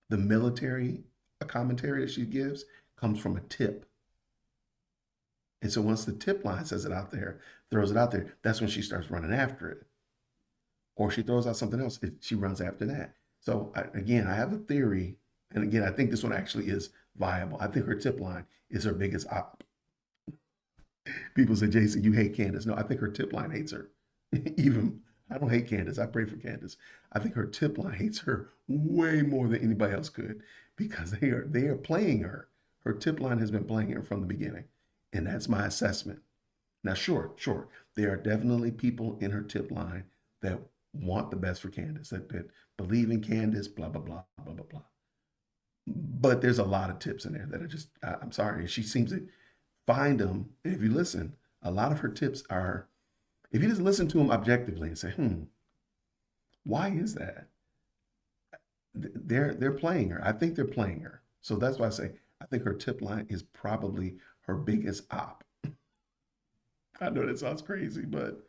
The military commentary that she gives comes from a tip. And so once the tip line says it out there, throws it out there, that's when she starts running after it. Or she throws out something else, she runs after that. So again, I have a theory. And again, I think this one actually is viable. I think her tip line is her biggest op. People say, Jason, you hate Candace. No, I think her tip line hates her. Even, I don't hate Candace. I pray for Candace. I think her tip line hates her way more than anybody else could, because they are playing her. Her tip line has been playing her from the beginning. And that's my assessment. Now, sure, there are definitely people in her tip line that want the best for Candace, that believe in Candace, blah, blah, blah, blah, blah, blah. But there's a lot of tips in there that are just, I'm sorry, she seems to find them. And if you listen, a lot of her tips are, if you just listen to them objectively and say, why is that? They're playing her. I think they're playing her. So that's why I say, I think her tip line is probably her biggest op. I know that sounds crazy, but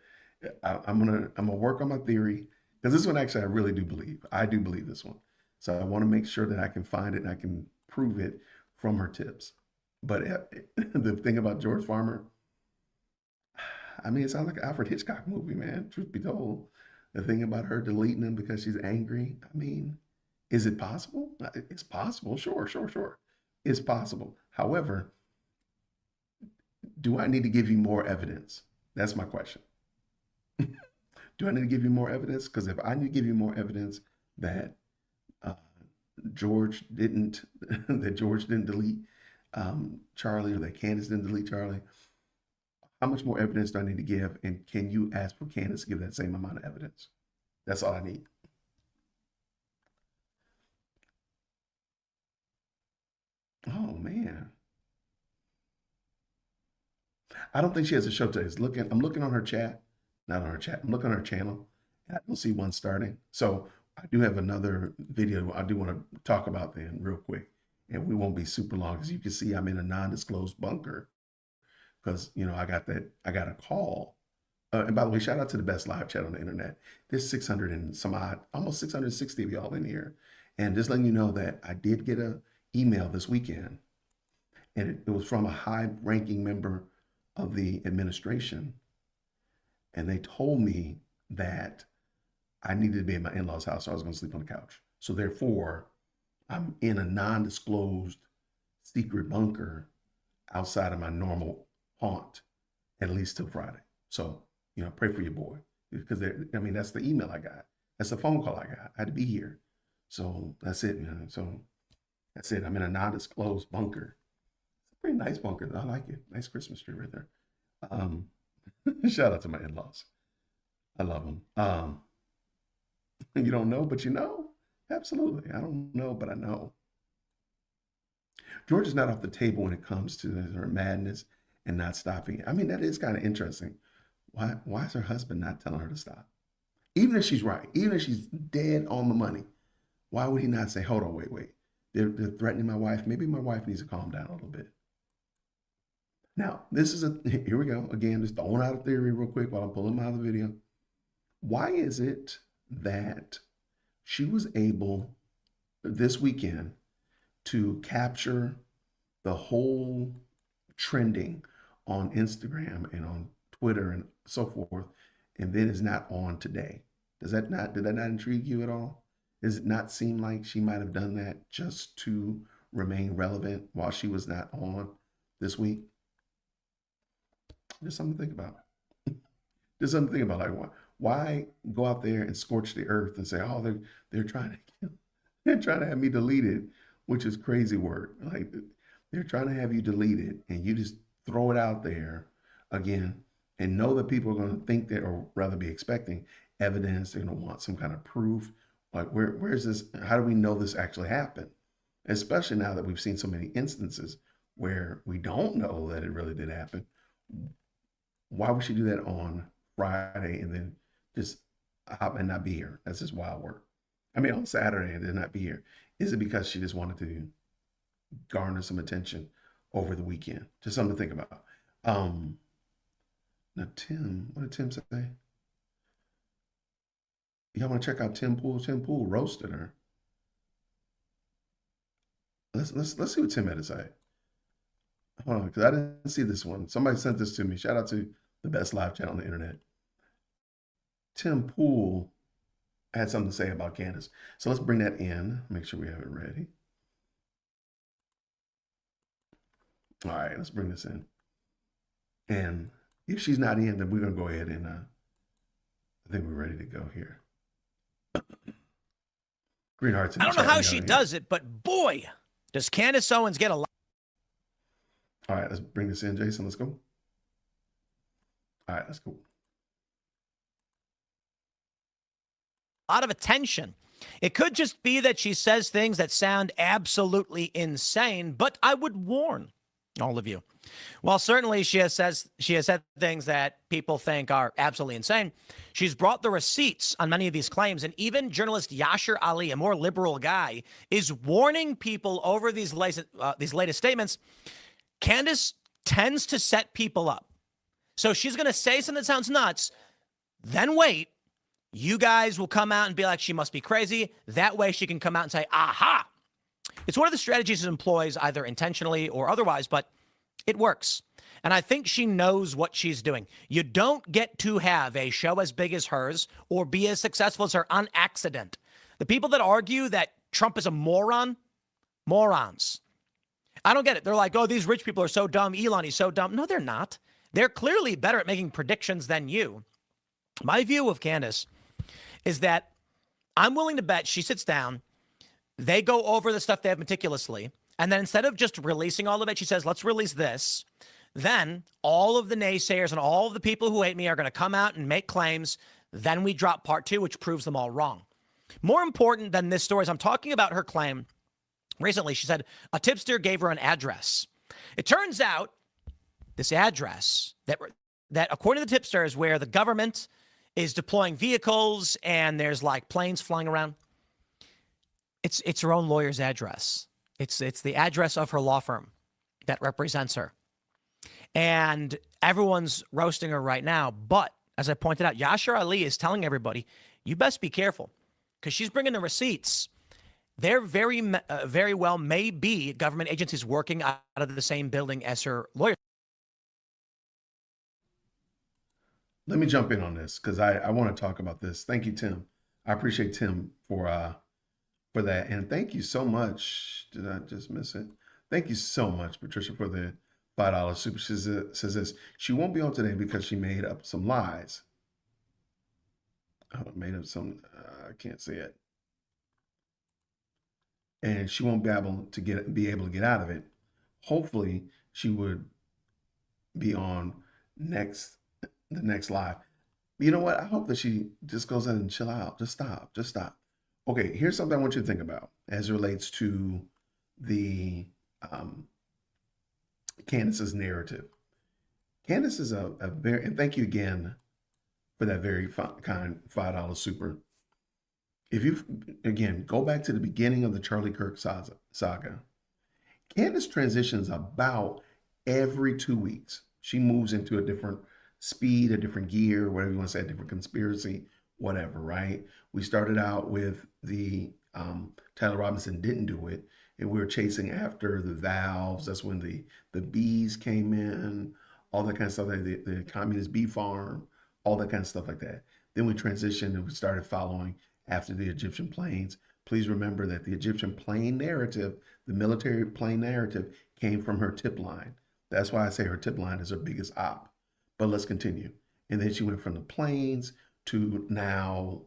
I'm gonna work on my theory because this one actually I really do believe. I do believe this one, so I want to make sure that I can find it and I can prove it from her tips. But the thing about George Farmer, I mean, it sounds like an Alfred Hitchcock movie, man. Truth be told, the thing about her deleting them because she's angry. I mean, is it possible? It's possible. Sure, sure, sure. It's possible. However, do I need to give you more evidence? That's my question. Do I need to give you more evidence? Because if I need to give you more evidence that George didn't that George didn't delete Charlie, or that Candace didn't delete Charlie, how much more evidence do I need to give? And can you ask for Candace to give that same amount of evidence? That's all I need. Oh man. I don't think she has a show today. I'm looking on her chat, not on her chat. I'm looking on her channel, and I don't see one starting. So I do have another video I do want to talk about then real quick, and we won't be super long. As you can see, I'm in a non-disclosed bunker because I got a call. And by the way, shout out to the best live chat on the internet. There's 600 and some odd, almost 660 of y'all in here, and just letting you know that I did get a email this weekend, and it was from a high-ranking member of the administration, and they told me that I needed to be in my in-laws' house, so I was going to sleep on the couch. So therefore, I'm in a non-disclosed secret bunker outside of my normal haunt, at least till Friday. So, pray for your boy, because that's the email I got. That's the phone call I got. I had to be here. So that's it, man. So that's it. I'm in a non-disclosed bunker. It's a pretty nice bunker. I like it. Nice Christmas tree right there. Shout out to my in-laws. I love them. You don't know, but you know? Absolutely. I don't know, but I know. George is not off the table when it comes to her madness and not stopping it. I mean, that is kind of interesting. Why is her husband not telling her to stop? Even if she's right, even if she's dead on the money, why would he not say, hold on, wait. They're threatening my wife. Maybe my wife needs to calm down a little bit. Now, here we go. Again, just throwing out a theory real quick while I'm pulling out of the video. Why is it that she was able this weekend to capture the whole trending on Instagram and on Twitter and so forth, and then is not on today? Did that not intrigue you at all? Does it not seem like she might have done that just to remain relevant while she was not on this week? Just something to think about. Just something to think about. Like, why go out there and scorch the earth and say, oh, they're trying to have me deleted, which is crazy work. Like, they're trying to have you deleted, and you just throw it out there again and know that people are going to think that, or rather be expecting evidence. They're going to want some kind of proof. Like, where's this? How do we know this actually happened? Especially now that we've seen so many instances where we don't know that it really did happen. Why would she do that on Friday and then just hop and not be here? That's just wild work. I mean, on Saturday and then not be here. Is it because she just wanted to garner some attention over the weekend? Just something to think about. Now, Tim, what did Tim say? Y'all want to check out Tim Pool? Tim Pool roasted her. Let's see what Tim had to say. Hold on, because I didn't see this one. Somebody sent this to me. Shout out to the best live chat on the internet. Tim Pool had something to say about Candace. So let's bring that in. Make sure we have it ready. All right, let's bring this in. And if she's not in, then we're going to go ahead and I think we're ready to go here. Green Hearts. I don't know how she does it, but boy, does Candace Owens get a lot. All right, let's bring this in, Jason. Let's go. All right, let's go. A lot of attention. It could just be that she says things that sound absolutely insane, but I would warn all of you. While certainly she has said things that people think are absolutely insane, she's brought the receipts on many of these claims, and even journalist Yashar Ali, a more liberal guy, is warning people over these latest statements. Candace tends to set people up. So she's going to say something that sounds nuts, then wait. You guys will come out and be like, she must be crazy. That way she can come out and say, aha. It's one of the strategies it employs, either intentionally or otherwise, but it works. And I think she knows what she's doing. You don't get to have a show as big as hers or be as successful as her on accident. The people that argue that Trump is a moron, morons. I don't get it. They're like, oh, these rich people are so dumb. Elon, he's so dumb. No, they're not. They're clearly better at making predictions than you. My view of Candace is that I'm willing to bet she sits down, they go over the stuff they have meticulously, and then instead of just releasing all of it, she says, let's release this. Then all of the naysayers and all of the people who hate me are going to come out and make claims. Then we drop part 2, which proves them all wrong. More important than this story is I'm talking about her claim. Recently, she said a tipster gave her an address. It turns out this address that according to the tipster is where the government is deploying vehicles and there's like planes flying around. It's her own lawyer's address. It's the address of her law firm that represents her. And everyone's roasting her right now. But as I pointed out, Yashar Ali is telling everybody, you best be careful because she's bringing the receipts. They're very well may be government agencies working out of the same building as her lawyer. Let me jump in on this because I want to talk about this. Thank you, Tim. I appreciate Tim for that. And thank you so much. Did I just miss it? Thank you so much, Patricia, for the $5 super. She says this. She won't be on today because she made up some lies. Made up some, I can't say it. And she won't be able to get out of it. Hopefully she would be on the next live. You know what? I hope that she just goes in and chill out. Just stop. Okay, here's something I want you to think about as it relates to the Candace's narrative. Candace is a very, and thank you again for that very kind $5 super. If you, again, go back to the beginning of the Charlie Kirk saga, Candace transitions about every 2 weeks. She moves into a different speed, a different gear, whatever you want to say, a different conspiracy, whatever, right? We started out with the Tyler Robinson didn't do it, and we were chasing after the valves. That's when the bees came in, all that kind of stuff, like the communist bee farm, all that kind of stuff like that. Then we transitioned and we started following after the Egyptian planes. Please remember that the Egyptian plane narrative, the military plane narrative, came from her tip line. That's why I say her tip line is her biggest op. But let's continue. And then she went from the planes to now,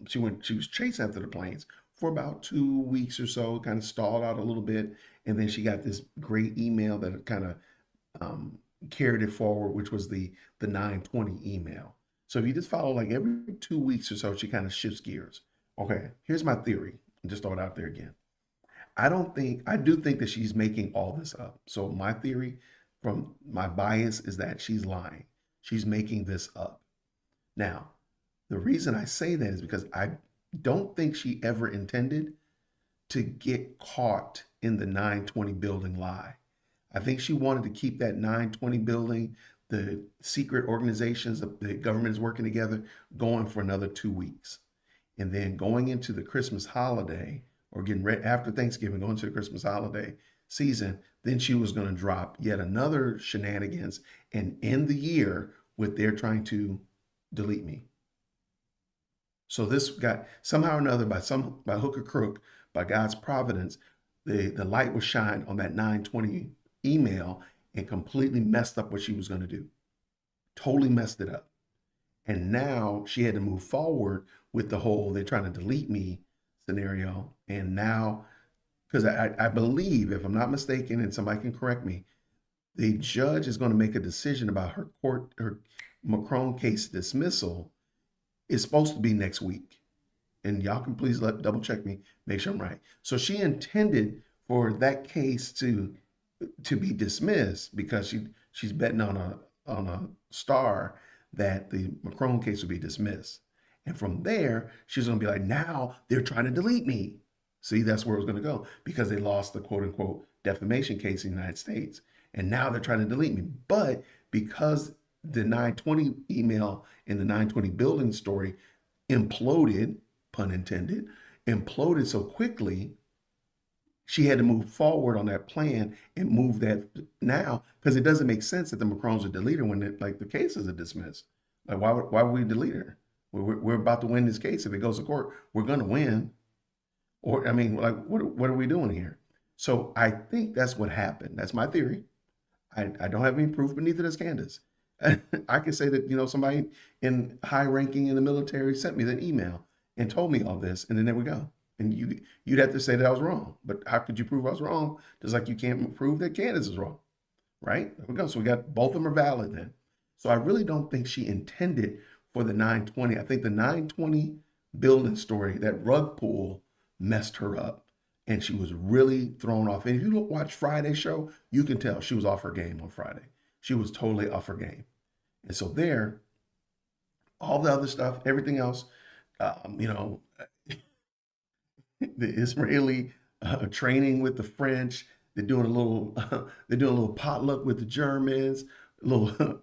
she was chasing after the planes for about 2 weeks or so, kind of stalled out a little bit. And then she got this great email that kind of carried it forward, which was the 920 email. So if you just follow like every 2 weeks or so, she kind of shifts gears. Okay, here's my theory. Just throw it out there again. I do think that she's making all this up. So my theory from my bias is that she's lying. She's making this up. Now, the reason I say that is because I don't think she ever intended to get caught in the 920 building lie. I think she wanted to keep that 920 building, the secret organizations, the government is working together, going for another 2 weeks. And then going into the Christmas holiday, or getting ready after Thanksgiving, going to the Christmas holiday season, then she was going to drop yet another shenanigans and end the year with they're trying to delete me. So this got somehow or another, by hook or crook, by God's providence, the light was shined on that 920 email and completely messed up what she was going to do. Totally messed it up. And now she had to move forward with the whole they're trying to delete me scenario. And now, because I believe, if I'm not mistaken, and somebody can correct me, the judge is going to make a decision about her Macron case dismissal is supposed to be next week. And y'all can please double check me, make sure I'm right. So she intended for that case to be dismissed because she's betting on a star that the Macron case would be dismissed. And from there, she's going to be like, now they're trying to delete me. See, that's where it was going to go because they lost the quote unquote defamation case in the United States. And now they're trying to delete me. But because the 920 email and the 920 building story imploded, pun intended, imploded so quickly, she had to move forward on that plan and move that now, because it doesn't make sense that the Macrons would delete her when the cases are dismissed. Like, why would we delete her? We're about to win this case. If it goes to court, we're going to win. Or, I mean, like, what are we doing here? So I think that's what happened. That's my theory. I don't have any proof, but neither does Candace. I can say that, somebody in high ranking in the military sent me that email and told me all this, and then there we go. And you'd have to say that I was wrong. But how could you prove I was wrong? Just like you can't prove that Candace is wrong, right? There we go. So we got both of them are valid then. So I really don't think she intended for the 920. I think the 920 building story, that rug pull, messed her up. And she was really thrown off. And if you watch Friday's show, you can tell she was off her game on Friday. She was totally off her game. And so there, all the other stuff, everything else, the Israeli training with the French, they're doing a little potluck with the Germans, a little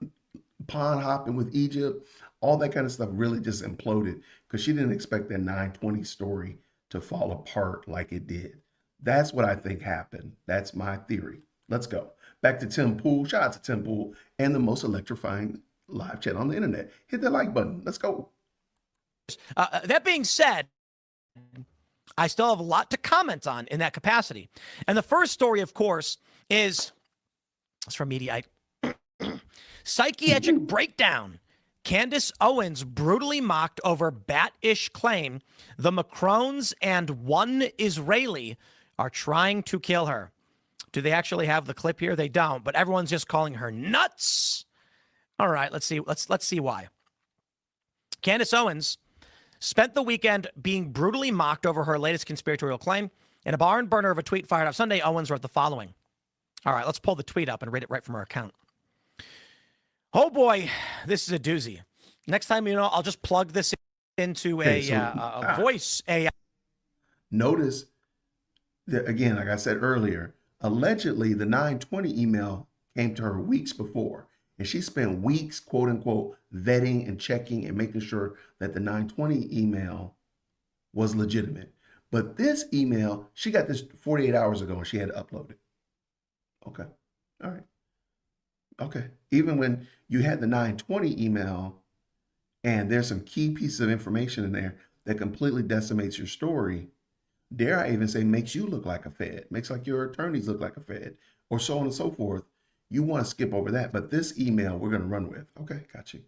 pond hopping with Egypt, all that kind of stuff really just imploded because she didn't expect that 920 story to fall apart like it did. That's what I think happened. That's my theory. Let's go. Back to Tim Pool. Shout out to Tim Pool and the most electrifying live chat on the internet. Hit the like button. Let's go. That being said, I still have a lot to comment on in that capacity. And the first story, of course, it's from Mediaite. Psychiatric breakdown. Candace Owens brutally mocked over bat-ish claim the Macrons and one Israeli are trying to kill her. Do they actually have the clip here? They don't, but everyone's just calling her nuts. All right, let's see. Let's see why. Candace Owens spent the weekend being brutally mocked over her latest conspiratorial claim. In a barn burner of a tweet fired off Sunday, Owens wrote the following. All right, let's pull the tweet up and read it right from her account. Oh boy, this is a doozy. Next time, I'll just plug this into a voice AI. Notice that, again, like I said earlier, allegedly the 920 email came to her weeks before, and she spent weeks, quote unquote, vetting and checking and making sure that the 920 email was legitimate. But this email, she got this 48 hours ago and she had to upload it. Okay. All right. Okay. Even when you had the 920 email and there's some key pieces of information in there that completely decimates your story, dare I even say makes you look like a Fed, makes like your attorneys look like a Fed, or so on and so forth, you want to skip over that. But this email we're going to run with. Okay, got you.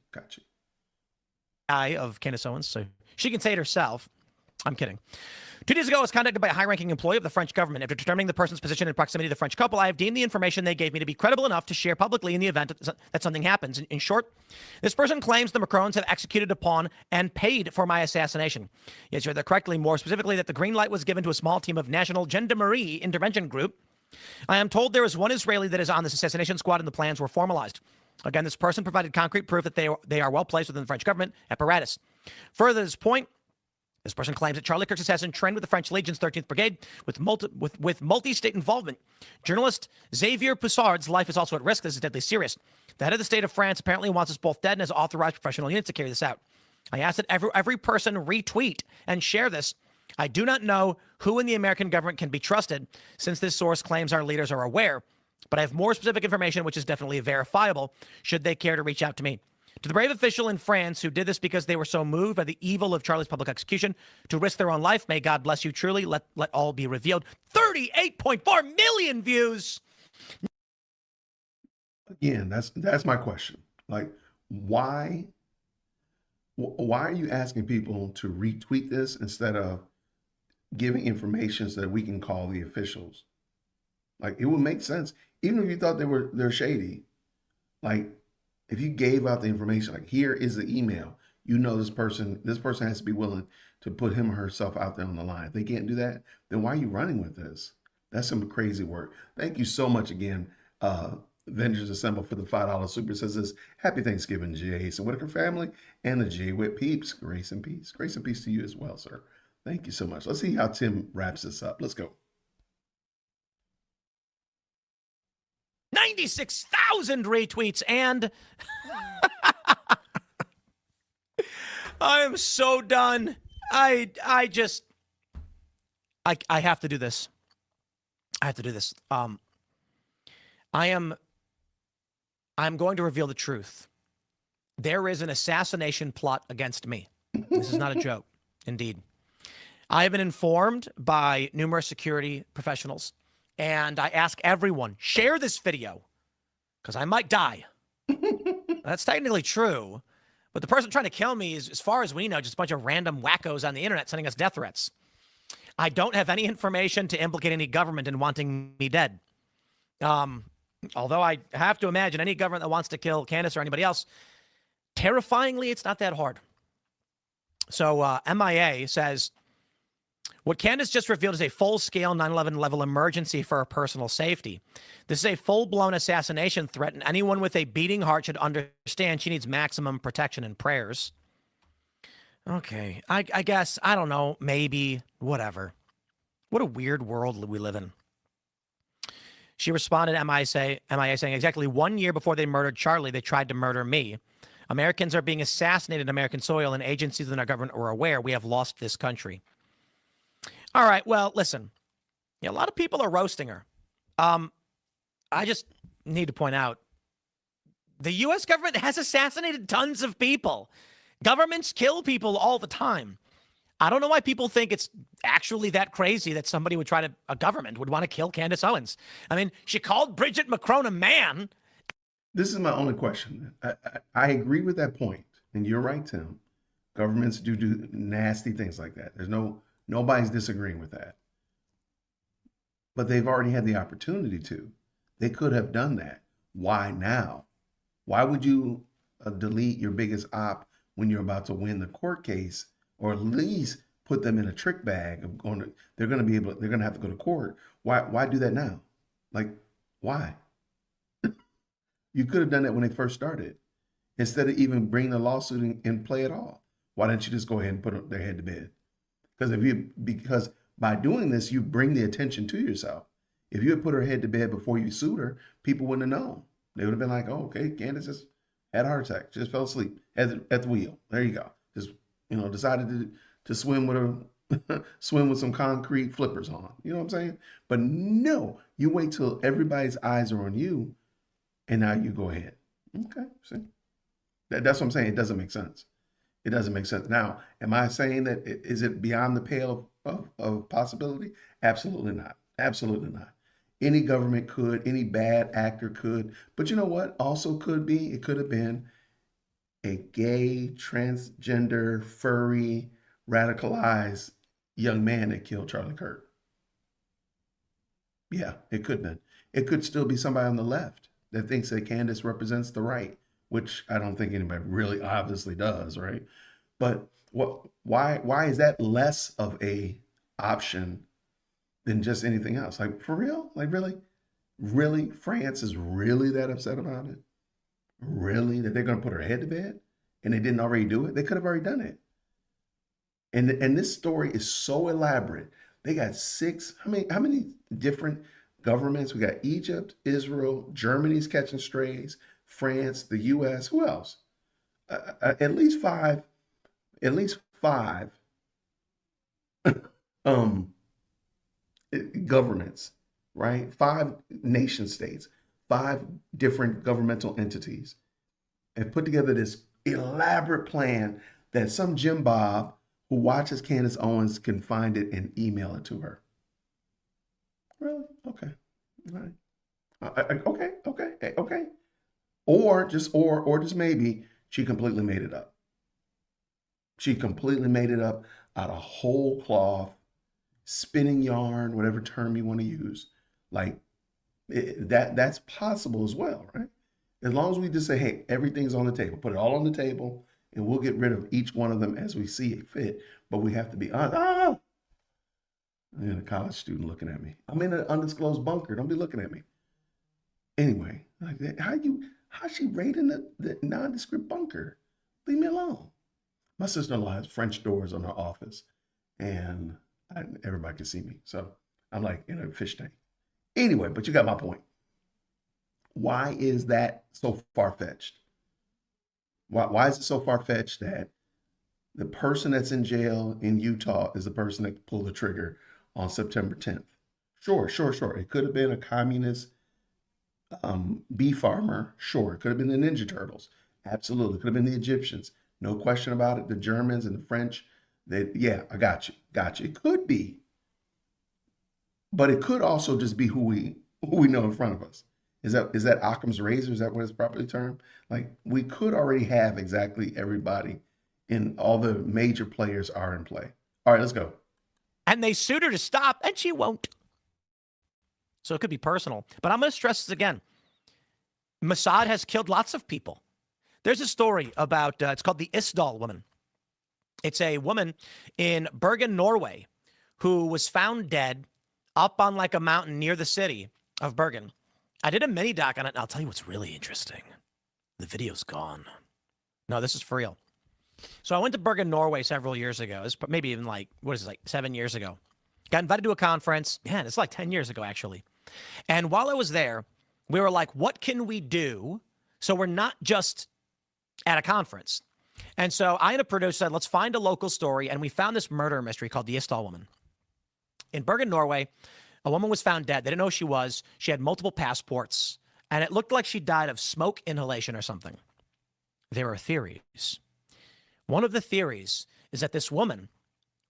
Of Candace Owens, so she can say it herself. I'm kidding. 2 days ago, I was contacted by a high-ranking employee of the French government. After determining the person's position in proximity to the French couple, I have deemed the information they gave me to be credible enough to share publicly in the event that something happens. In short, this person claims the Macrons have executed upon and paid for my assassination. Yes, you heard that correctly. More specifically, that the green light was given to a small team of National Gendarmerie Intervention Group. I am told there is one Israeli that is on this assassination squad and the plans were formalized. Again, this person provided concrete proof that they are well placed within the French government apparatus. Further to this point, this person claims that Charlie Kirk's assassin trained with the French Legion's 13th Brigade with multi-state involvement. Journalist Xavier Poussard's life is also at risk. This is deadly serious. The head of the state of France apparently wants us both dead and has authorized professional units to carry this out. I ask that every person retweet and share this. I do not know who in the American government can be trusted, since this source claims our leaders are aware, but I have more specific information which is definitely verifiable should they care to reach out to me. To the brave official in France who did this because they were so moved by the evil of Charlie's public execution to risk their own life, may God bless you truly. Let all be revealed. 38.4 million views. Again, that's my question. Like, why are you asking people to retweet this instead of giving information so that we can call the officials? Like, it would make sense, even if you thought they're shady. Like, if you gave out the information, like, here is the email, this person has to be willing to put him or herself out there on the line. If they can't do that, then why are you running with this? That's some crazy work. Thank you so much again, Avengers Assemble, for the $5 super. It says this: Happy Thanksgiving, Jason Whitaker family and the J Whit peeps. Grace and peace. Grace and peace to you as well, sir. Thank you so much. Let's see how Tim wraps this up. Let's go. 96,000 retweets and I am so done. I have to do this. I have to do this. I'm going to reveal the truth. There is an assassination plot against me. This is not a joke. Indeed. I have been informed by numerous security professionals, and I ask everyone, share this video, because I might die. That's technically true, but the person trying to kill me is, as far as we know, just a bunch of random wackos on the internet sending us death threats. I don't have any information to implicate any government in wanting me dead. Although I have to imagine any government that wants to kill Candace or anybody else, terrifyingly, it's not that hard. So MIA says, what Candace just revealed is a full-scale 9/11 level emergency for her personal safety. This is a full-blown assassination threat, and anyone with a beating heart should understand she needs maximum protection and prayers. Okay, I guess, I don't know, maybe, whatever. What a weird world we live in. She responded, MIA saying, exactly 1 year before they murdered Charlie, they tried to murder me. Americans are being assassinated on American soil, and agencies within our government are aware we have lost this country. All right, well, listen. A lot of people are roasting her. I just need to point out, the U.S. government has assassinated tons of people. Governments kill people all the time. I don't know why people think it's actually that crazy that somebody would a government would want to kill Candace Owens. I mean, she called Bridget Macron a man. This is my only question. I agree with that point, and you're right, Tim. Governments do nasty things like that. Nobody's disagreeing with that. But they've already had the opportunity to. They could have done that. Why now? Why would you delete your biggest op when you're about to win the court case, or at least put them in a trick bag of they're going to have to go to court? Why do that now? Like, why? You could have done that when they first started, instead of even bringing the lawsuit in play at all. Why didn't you just go ahead and put their head to bed? Because by doing this, you bring the attention to yourself. If you had put her head to bed before you sued her, people wouldn't have known. They would have been like, oh, okay, Candace just had a heart attack, just fell asleep at the wheel. There you go. Just, decided to swim with some concrete flippers on. You know what I'm saying? But no, you wait till everybody's eyes are on you, and now you go ahead. Okay, see? That's what I'm saying. It doesn't make sense. It doesn't make sense. Now, am I saying that is it beyond the pale of possibility? Absolutely not. Absolutely not. Any government could, any bad actor could. But you know what? Also it could have been a gay, transgender, furry, radicalized young man that killed Charlie Kirk. Yeah, it could have been. It could still be somebody on the left that thinks that Candace represents the right, which I don't think anybody really obviously does, right? But why is that less of a option than just anything else? Like, for real? Like, really? Really? France is really that upset about it? Really? That they're going to put her head to bed? And they didn't already do it? They could have already done it. And this story is so elaborate. They got how many different governments? We got Egypt, Israel, Germany's catching strays, France, the U.S. Who else? At least five governments, right? 5 nation states, 5 different governmental entities have put together this elaborate plan that some Jim Bob who watches Candace Owens can find it and email it to her. Really? Okay. All right. Okay. Or just maybe she completely made it up. She completely made it up out of whole cloth, spinning yarn, whatever term you want to use. Like that's possible as well, right? As long as we just say, hey, everything's on the table, put it all on the table, and we'll get rid of each one of them as we see it fit. But we have to be honest. I'm a college student looking at me. I'm in an undisclosed bunker. Don't be looking at me. Anyway, like how's she raiding the nondescript bunker? Leave me alone. My sister-in-law has French doors on her office, and everybody can see me. So I'm like in a fish tank. Anyway, but you got my point. Why is that so far-fetched? Why is it so far-fetched that The person that's in jail in Utah is the person that pulled the trigger on September 10th. Sure. It could have been a communist bee farmer. Sure. It could have been the Ninja Turtles. Absolutely. It could have been the Egyptians. No question about it. The Germans and the French. Yeah, I got you. It could be. But it could also just be who we know in front of us. Is that Occam's razor? Is that what it's properly termed? Like, we could already have exactly everybody, and all the major players are in play. All right, let's go. And they sued her to stop, and she won't. So it could be personal. But I'm going to stress this again. Mossad has killed lots of people. There's a story about, it's called the Isdal woman. It's a woman in Bergen, Norway, who was found dead up on like a mountain near the city of Bergen. I did a mini doc on it, and I'll tell you what's really interesting. The video's gone. No, this is for real. So I went to Bergen, Norway several years ago. It's maybe even like, 7 years ago. Got invited to a conference. Man, it's like 10 years ago, actually. And while I was there, we were like, what can we do so we're not just at a conference? And so I and a producer said, let's find a local story. And we found this murder mystery called the Isdal woman. In Bergen, Norway, a woman was found dead. They didn't know who she was. She had multiple passports, and it looked like she died of smoke inhalation or something. There are theories. One of the theories is that this woman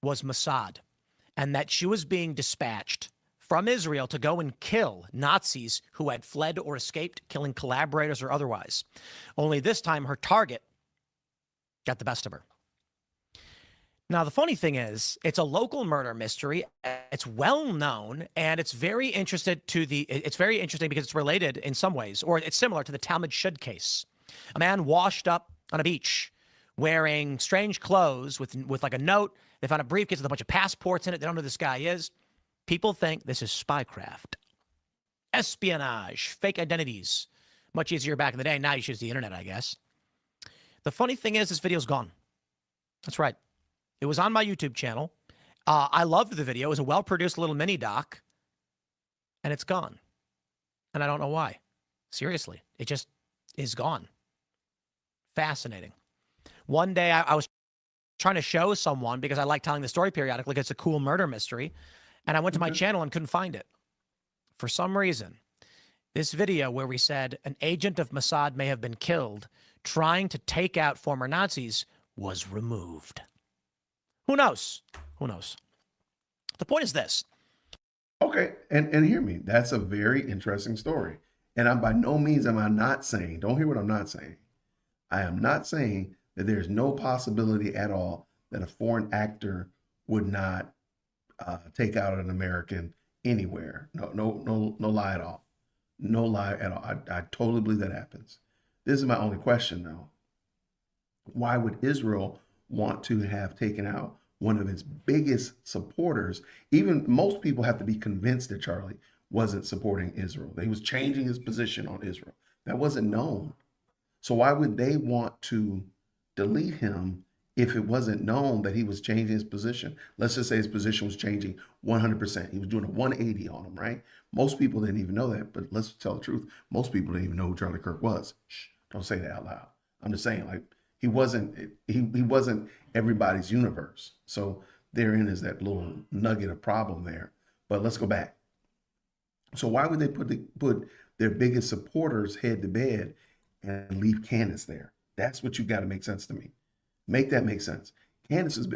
was Mossad, and that she was being dispatched from Israel to go and kill Nazis who had fled or escaped, killing collaborators or otherwise. Only this time, her target got the best of her. Now, the funny thing is, it's a local murder mystery. It's well known, and it's very interesting because it's related in some ways, or it's similar to the Talmud Shud case. A man washed up on a beach wearing strange clothes with like a note. They found a briefcase with a bunch of passports in it. They don't know who this guy is. People think this is spycraft, espionage, fake identities. Much easier back in the day. Now you use the internet, I guess. The funny thing is, this video's gone. That's right. It was on my YouTube channel. I loved the video. It was a well-produced little mini doc, and it's gone. And I don't know why. Seriously, it just is gone. Fascinating. One day I was trying to show someone, because I like telling the story periodically, it's a cool murder mystery, and I went to my channel and couldn't find it. For some reason, this video where we said an agent of Mossad may have been killed trying to take out former Nazis was removed. Who knows? Who knows? The point is this. Okay, and hear me. That's a very interesting story. And I'm by no means am I not saying, don't hear what I'm not saying. I am not saying that there's no possibility at all that a foreign actor would not take out an American anywhere. No lie at all. No lie at all. I totally believe that happens. This is my only question, though. Why would Israel want to have taken out one of its biggest supporters? Even most people have to be convinced that Charlie wasn't supporting Israel. He was changing his position on Israel. That wasn't known. So why would they want to delete him if it wasn't known that he was changing his position? Let's just say his position was changing 100%. He was doing a 180 on him, right? Most people didn't even know that, but let's tell the truth. Most people didn't even know who Charlie Kirk was. Shh, don't say that out loud. I'm just saying, like, he wasn't everybody's universe. So therein is that little nugget of problem there. But let's go back. So why would they put their biggest supporters head to bed and leave Candace there? That's what you got to make sense to me. Make that make sense. Candace has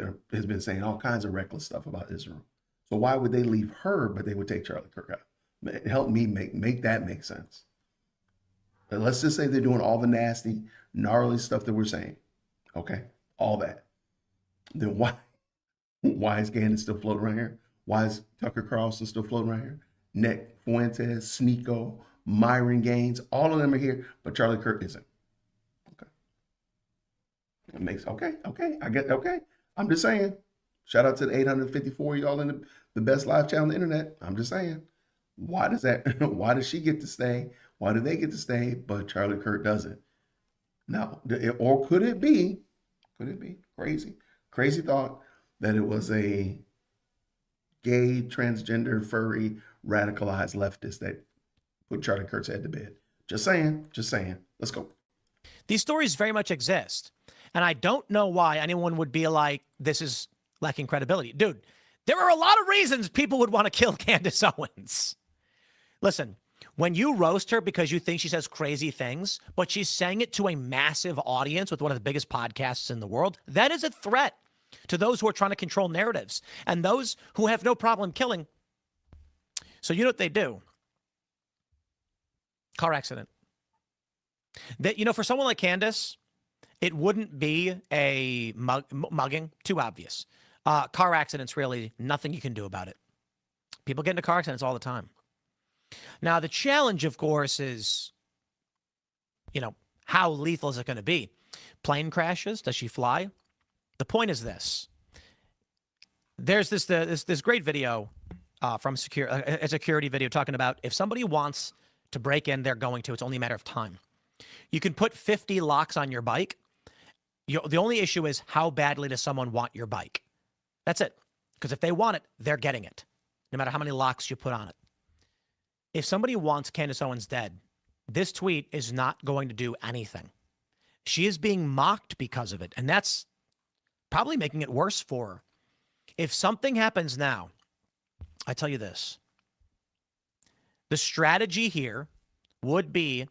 been saying all kinds of reckless stuff about Israel. So why would they leave her, but they would take Charlie Kirk out? Help me make that make sense. But let's just say they're doing all the nasty, gnarly stuff that we're saying. Okay, all that. Then why is Candace still floating around here? Why is Tucker Carlson still floating around here? Nick Fuentes, Sneeko, Myron Gaines, all of them are here, but Charlie Kirk isn't. Okay. It makes, okay. I get, okay. I'm just saying. Shout out to the 854 y'all in the best live channel on the internet. I'm just saying. Why does she get to stay? Why do they get to stay, but Charlie Kirk doesn't? Now, or could it be crazy thought that it was a gay, transgender, furry, radicalized leftist that put Charlie Kirk's head to bed? Just saying. Let's go. These stories very much exist. And I don't know why anyone would be like, this is lacking credibility. Dude, there are a lot of reasons people would want to kill Candace Owens. Listen, when you roast her because you think she says crazy things, but she's saying it to a massive audience with one of the biggest podcasts in the world, that is a threat to those who are trying to control narratives and those who have no problem killing. So you know what they do? Car accident. That, you know, for someone like Candace, it wouldn't be a mugging, too obvious. Car accidents, really, nothing you can do about it. People get into car accidents all the time. Now, the challenge, of course, is, you know, how lethal is it going to be? Plane crashes? Does she fly? The point is this. There's this great video from a security video talking about if somebody wants to break in, they're going to. It's only a matter of time. You can put 50 locks on your bike. The only issue is how badly does someone want your bike? That's it. Because if they want it, they're getting it, no matter how many locks you put on it. If somebody wants Candace Owens dead, this tweet is not going to do anything. She is being mocked because of it, and that's probably making it worse for her. If something happens now, I tell you this. The strategy here would be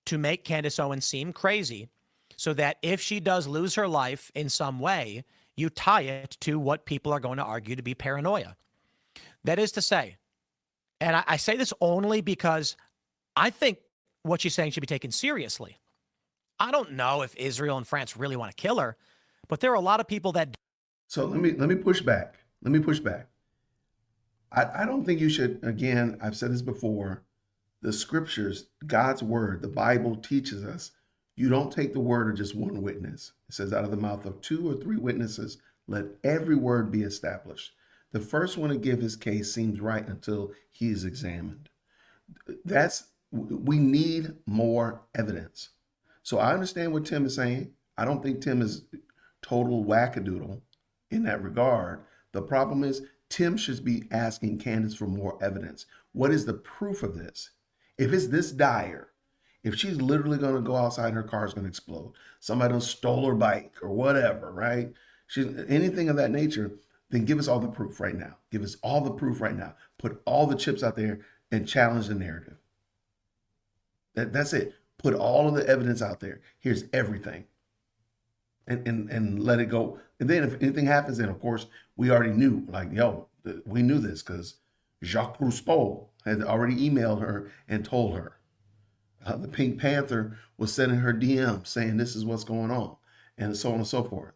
to make Candace Owens seem crazy so that if she does lose her life in some way, you tie it to what people are going to argue to be paranoia. That is to say, and I say this only because I think what she's saying should be taken seriously. I don't know if Israel and France really want to kill her, but there are a lot of people that. So let me push back. Let me push back. I don't think you should, again, I've said this before, the scriptures, God's word, the Bible teaches us, you don't take the word of just one witness. It says out of the mouth of 2 or 3 witnesses, let every word be established. The first one to give his case seems right until he is examined. We need more evidence. So I understand what Tim is saying. I don't think Tim is total wackadoodle in that regard. The problem is Tim should be asking Candace for more evidence. What is the proof of this? If it's this dire, if she's literally going to go outside, her car is going to explode, somebody done stole her bike or whatever, right? Anything of that nature, then give us all the proof right now. Give us all the proof right now. Put all the chips out there and challenge the narrative. That's it. Put all of the evidence out there. Here's everything. And let it go. And then if anything happens, then of course we already knew, like, we knew this because Jacques Cousteau had already emailed her and told her. The Pink Panther was sending her DM saying this is what's going on, and so on and so forth.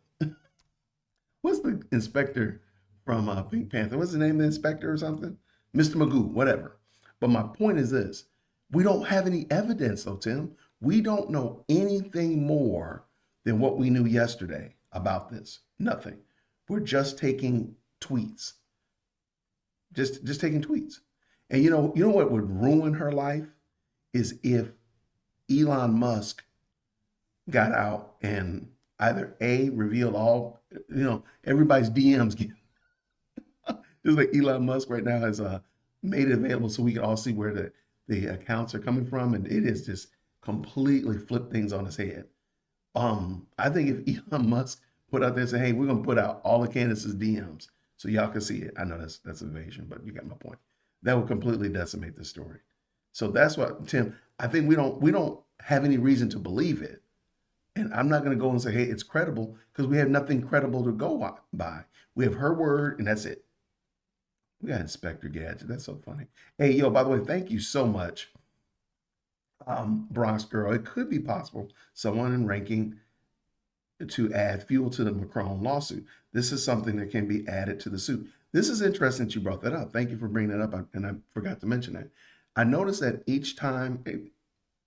What's the inspector from Pink Panther? What's the name of the inspector or something? Mr. Magoo, whatever. But my point is this. We don't have any evidence, though, Tim. We don't know anything more than what we knew yesterday about this. Nothing. We're just taking tweets. Just taking tweets. And you know what would ruin her life is if Elon Musk got out and either A, revealed all, everybody's DMs get just like Elon Musk right now has made it available so we can all see where the accounts are coming from, and it is just completely flipped things on its head. I think if Elon Musk put out there and say, hey, we're gonna put out all of Candace's DMs so y'all can see it. I know that's evasion, but you got my point. That would completely decimate the story. So that's what, Tim, I think we don't have any reason to believe it. And I'm not going to go and say, hey, it's credible, because we have nothing credible to go by. We have her word, and that's it. We got Inspector Gadget. That's so funny. Hey, by the way, thank you so much, Bronx Girl. It could be possible someone in ranking to add fuel to the Macron lawsuit. This is something that can be added to the suit. This is interesting that you brought that up. Thank you for bringing that up, and I forgot to mention that. I noticed that each time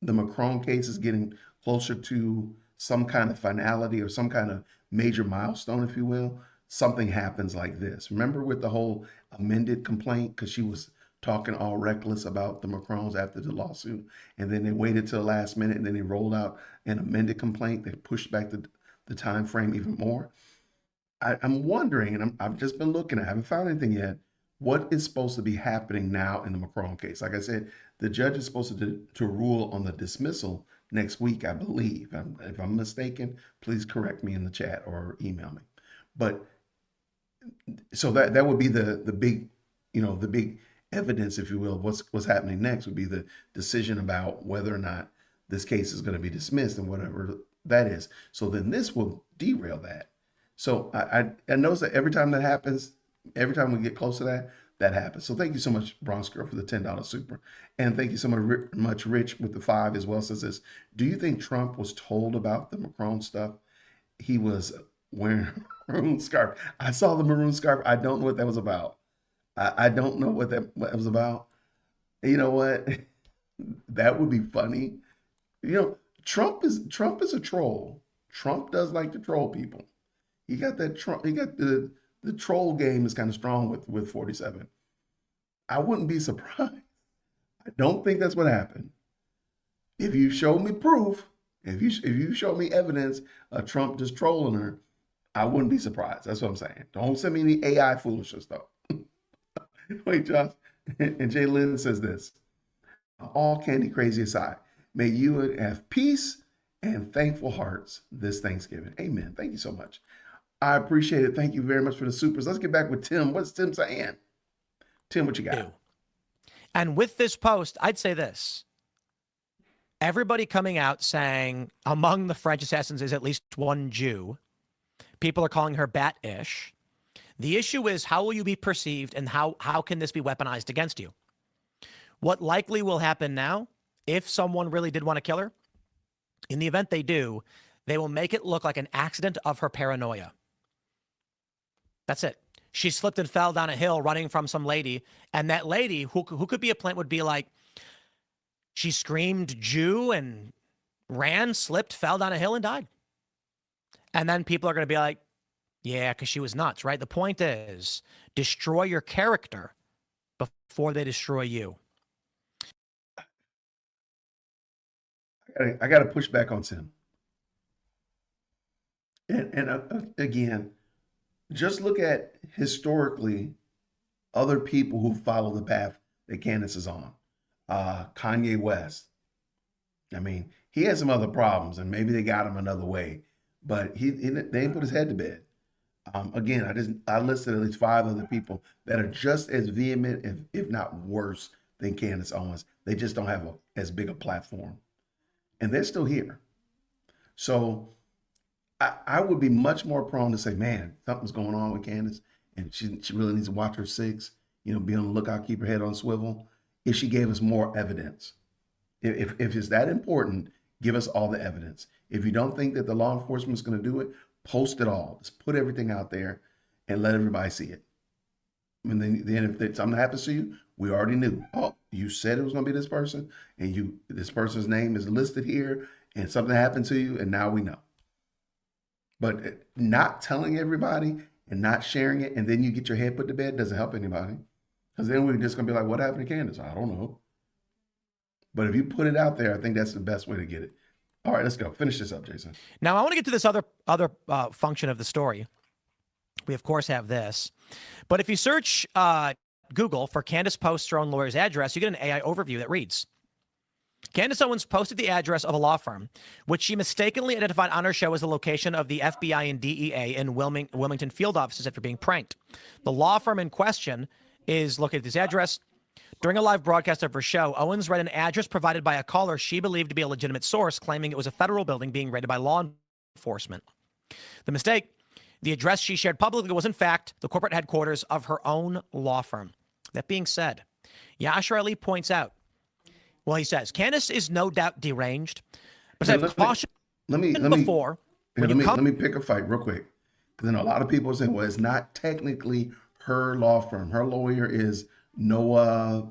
the Macron case is getting closer to some kind of finality or some kind of major milestone, if you will, something happens like this. Remember with the whole amended complaint, because she was talking all reckless about the Macrons after the lawsuit, and then they waited till the last minute, and then they rolled out an amended complaint. They pushed back the time frame even more. I'm wondering, and I've just been looking, I haven't found anything yet, what is supposed to be happening now in the Macron case. Like I said, the judge is supposed to rule on the dismissal next week, I believe. If I'm mistaken, please correct me in the chat or email me. But so that would be the big, the big evidence, if you will, of what's happening next would be the decision about whether or not this case is going to be dismissed and whatever that is. So then this will derail that. So I notice that every time that happens, every time we get close to that happens. So thank you so much, Bronx Girl, for the $10 super. And thank you so much, Rich, with the 5 as well. Says this: do you think Trump was told about the Macron stuff? He was wearing a maroon scarf. I saw the maroon scarf. I don't know what that was about. I don't know what that was about. You know what? That would be funny. Trump is a troll. Trump does like to troll people. He got that Trump. He got the troll game is kind of strong with 47. I wouldn't be surprised. I don't think that's what happened. If you show me proof, if you show me evidence of Trump just trolling her, I wouldn't be surprised. That's what I'm saying. Don't send me any AI foolishness though. Wait, Josh. And Jay Lynn says this: all candy crazy aside, may you have peace and thankful hearts this Thanksgiving. Amen. Thank you so much. I appreciate it. Thank you very much for the supers. Let's get back with Tim. What's Tim saying? Tim, what you got? And with this post, I'd say this. Everybody coming out saying among the French assassins is at least one Jew. People are calling her bat-ish. The issue is, how will you be perceived and how can this be weaponized against you? What likely will happen now, if someone really did want to kill her, in the event they do, they will make it look like an accident of her paranoia. That's it. She slipped and fell down a hill running from some lady, and that lady, who could be a plant, would be like, she screamed Jew and ran, slipped, fell down a hill, and died. And then people are going to be like, yeah, because she was nuts, right? The point is, destroy your character before they destroy you. I got to push back on Tim. And again, just look at historically other people who follow the path that Candace is on. Kanye West. I mean, he had some other problems, and maybe they got him another way, but they didn't put his head to bed. Again, I listed at least 5 other people that are just as vehement, if not worse, than Candace Owens. They just don't have as big a platform, and they're still here. So I would be much more prone to say, man, something's going on with Candace, and she really needs to watch her 6. Be on the lookout, keep her head on swivel. If she gave us more evidence, if it's that important, give us all the evidence. If you don't think that the law enforcement is going to do it, post it all. Just put everything out there and let everybody see it. And then if something happens to you, we already knew. Oh, you said it was going to be this person, and this person's name is listed here, and something happened to you, and now we know. But not telling everybody and not sharing it, and then you get your head put to bed, doesn't help anybody. Because then we're just going to be like, what happened to Candace? I don't know. But if you put it out there, I think that's the best way to get it. All right, let's go. Finish this up, Jason. Now, I want to get to this other function of the story. We, of course, have this. But if you search Google for Candace posts her own lawyer's address, you get an AI overview that reads, Candace Owens posted the address of a law firm, which she mistakenly identified on her show as the location of the FBI and DEA in Wilmington field offices after being pranked. The law firm in question is located at this address. During a live broadcast of her show, Owens read an address provided by a caller she believed to be a legitimate source, claiming it was a federal building being raided by law enforcement. The mistake, the address she shared publicly was in fact the corporate headquarters of her own law firm. That being said, Yashar Ali points out, well, he says, Candace is no doubt deranged, but I've cautioned before. Let me pick a fight real quick. Because then a lot of people say, well, it's not technically her law firm. Her lawyer is Noah.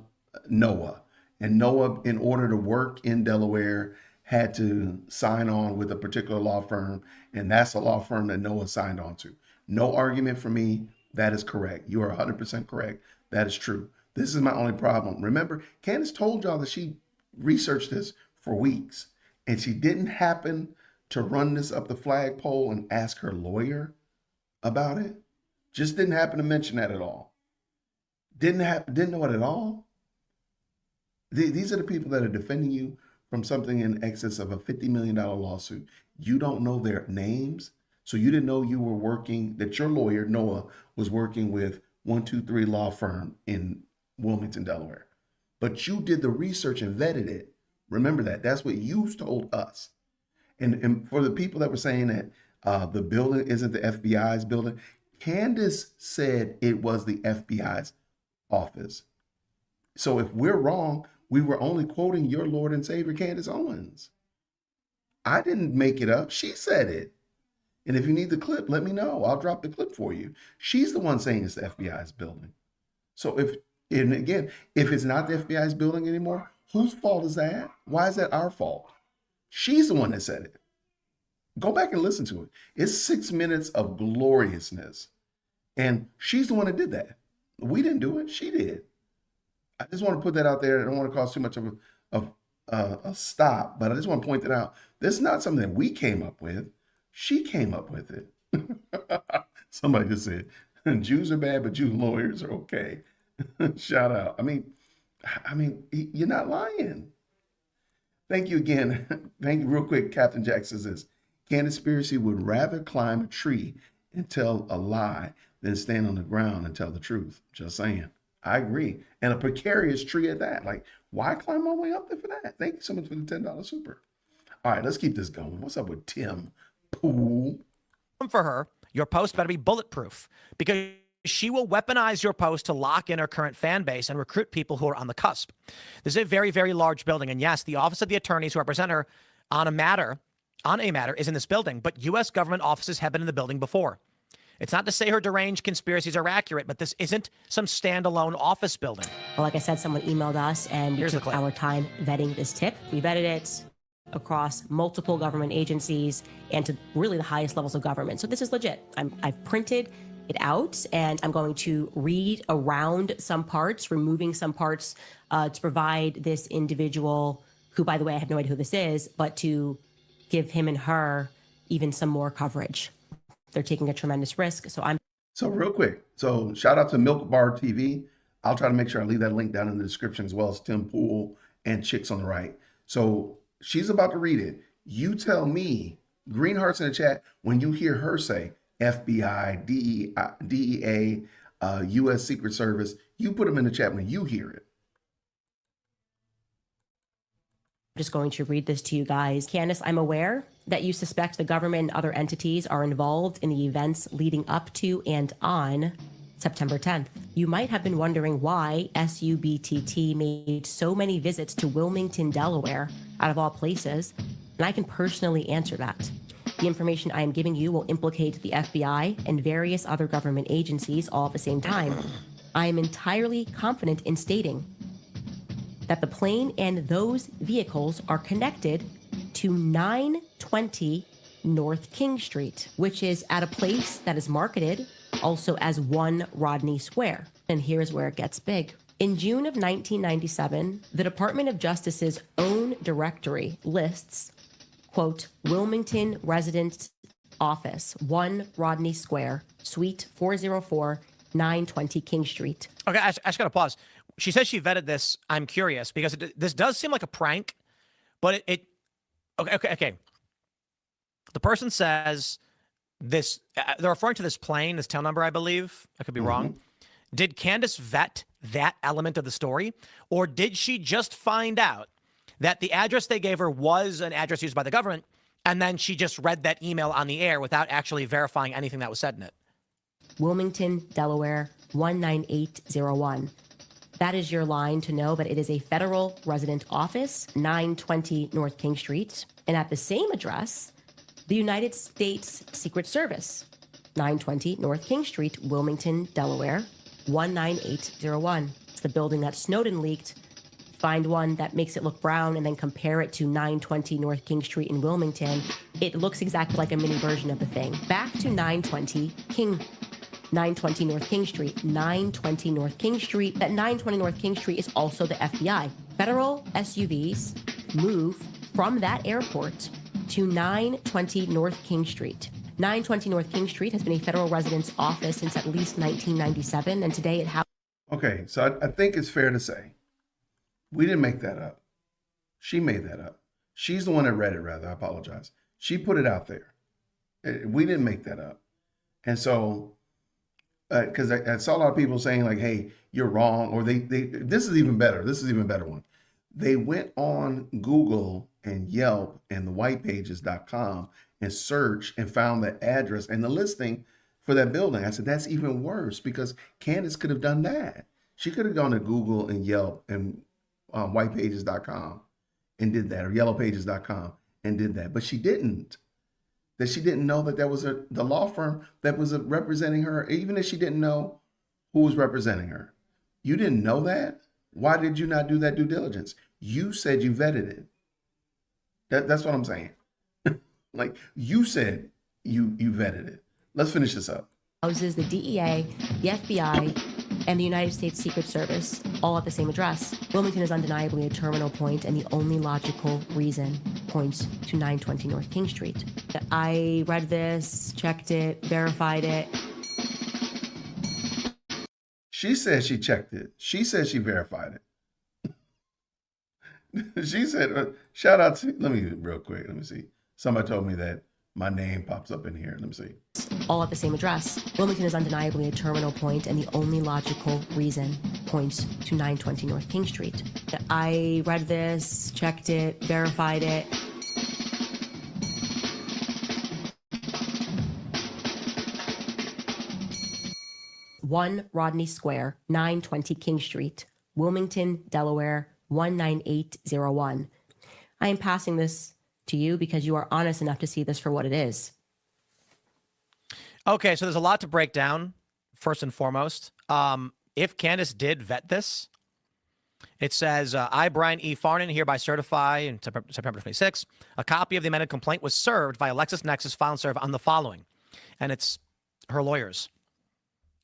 And Noah, in order to work in Delaware, had to sign on with a particular law firm. And that's a law firm that Noah signed on to. No argument for me. That is correct. You are 100% correct. That is true. This is my only problem. Remember, Candace told y'all that she researched this for weeks, and she didn't happen to run this up the flagpole and ask her lawyer about it. Just didn't happen to mention that at all. Didn't know it at all. These are the people that are defending you from something in excess of a $50 million lawsuit. You don't know their names. So you didn't know you were working, that your lawyer, Noah, was working with 123 Law Firm in Wilmington, Delaware. But you did the research and vetted it. Remember that. That's what you told us. And for the people that were saying that the building isn't the FBI's building, Candace said it was the FBI's office. So if we're wrong, we were only quoting your Lord and Savior, Candace Owens. I didn't make it up. She said it. And if you need the clip, let me know. I'll drop the clip for you. She's the one saying it's the FBI's building. So if it's not the FBI's building anymore, whose fault is that? Why is that our fault? She's the one that said it. Go back and listen to it. It's 6 minutes of gloriousness. And she's the one that did that. We didn't do it. She did. I just want to put that out there. I don't want to cause too much of a stop, but I just want to point that out. This is not something that we came up with. She came up with it. Somebody just said, Jews are bad, but Jew lawyers are okay. Shout out. I mean, you're not lying. Thank you again. Thank you real quick. Captain Jack says this. Candace would rather climb a tree and tell a lie than stand on the ground and tell the truth. Just saying. I agree. And a precarious tree at that. Like, why climb all the way up there for that? Thank you so much for the $10 super. All right, let's keep this going. What's up with Tim Pool? For her, your post better be bulletproof because she will weaponize your post to lock in her current fan base and recruit people who are on the cusp. This is a very, very large building. And yes, the Office of the Attorneys who represent her on a matter is in this building, but U.S. government offices have been in the building before. It's not to say her deranged conspiracies are accurate, but this isn't some standalone office building. Well, like I said, someone emailed us and we took our time vetting this tip. We vetted it across multiple government agencies and to really the highest levels of government. So this is legit. I've printed it out and I'm going to read around some parts, removing some parts to provide this individual, who, by the way, I have no idea who this is, but to give him and her even some more coverage. They're taking a tremendous risk. So real quick. So shout out to Milk Bar TV. I'll try to make sure I leave that link down in the description as well as Tim Pool and Chicks on the Right. So she's about to read it. You tell me, green hearts in the chat, when you hear her say FBI, DEA, U.S. Secret Service, you put them in the chat when you hear it. I'm just going to read this to you guys. Candace, I'm aware that you suspect the government and other entities are involved in the events leading up to and on September 10th. You might have been wondering why SUBTT made so many visits to Wilmington, Delaware, out of all places, and I can personally answer that. The information I am giving you will implicate the FBI and various other government agencies all at the same time. I am entirely confident in stating that the plane and those vehicles are connected to 920 North King Street, which is at a place that is marketed also as 1 Rodney Square. And here's where it gets big. In June of 1997, the Department of Justice's own directory lists, quote, Wilmington Residence Office, 1 Rodney Square, Suite 404, 920 King Street. Okay, I just got to pause. She says she vetted this. I'm curious because this does seem like a prank, but okay. The person says this, they're referring to this plane, this tail number, I believe. I could be wrong. Did Candace vet that element of the story, or did she just find out that the address they gave her was an address used by the government, and then she just read that email on the air without actually verifying anything that was said in it? Wilmington, Delaware, 19801. That is your line to know that it is a federal resident office, 920 North King Street. And at the same address, the United States Secret Service, 920 North King Street, Wilmington, Delaware, 19801. It's the building that Snowden leaked. Find one that makes it look brown and then compare it to 920 North King Street in Wilmington. It looks exactly like a mini version of the thing. Back to 920 North King Street, 920 North King Street. That 920 North King Street is also the FBI. Federal SUVs move from that airport to 920 North King Street. 920 North King Street has been a federal residence office since at least 1997, and today it has. Okay, so I think it's fair to say we didn't make that up. She made that up. She's the one that read it, rather. I apologize. She put it out there. We didn't make that up. And so, because I saw a lot of people saying like, hey, you're wrong, or this is even better. This is even better one. They went on Google and Yelp and the whitepages.com and searched and found the address and the listing for that building. I said, that's even worse, because Candace could have done that. She could have gone to Google and Yelp and whitepages.com and did that, or yellowpages.com and did that. But she didn't. That she didn't know that was the law firm that was representing her, even if she didn't know who was representing her. You didn't know that? Why did you not do that due diligence? You said you vetted it. That's what I'm saying. Like, you said you vetted it. Let's finish this up. Houses the DEA, the FBI, and the United States Secret Service, all at the same address. Wilmington is undeniably a terminal point, and the only logical reason points to 920 North King Street. I read this, checked it, verified it. She said she checked it. She said she verified it. She said, shout out to, let me real quick. Let me see. Somebody told me that my name pops up in here. Let me see. All at the same address. Wilmington is undeniably a terminal point, and the only logical reason points to 920 North King Street. I read this, checked it, verified it. One Rodney Square, 920 King Street, Wilmington, Delaware, 19801. I am passing this to you because you are honest enough to see this for what it is. Okay, so there's a lot to break down, first and foremost. If Candace did vet this, it says, I, Brian E. Farnan, hereby certify in September 26, a copy of the amended complaint was served by LexisNexis file and serve on the following. And it's her lawyers.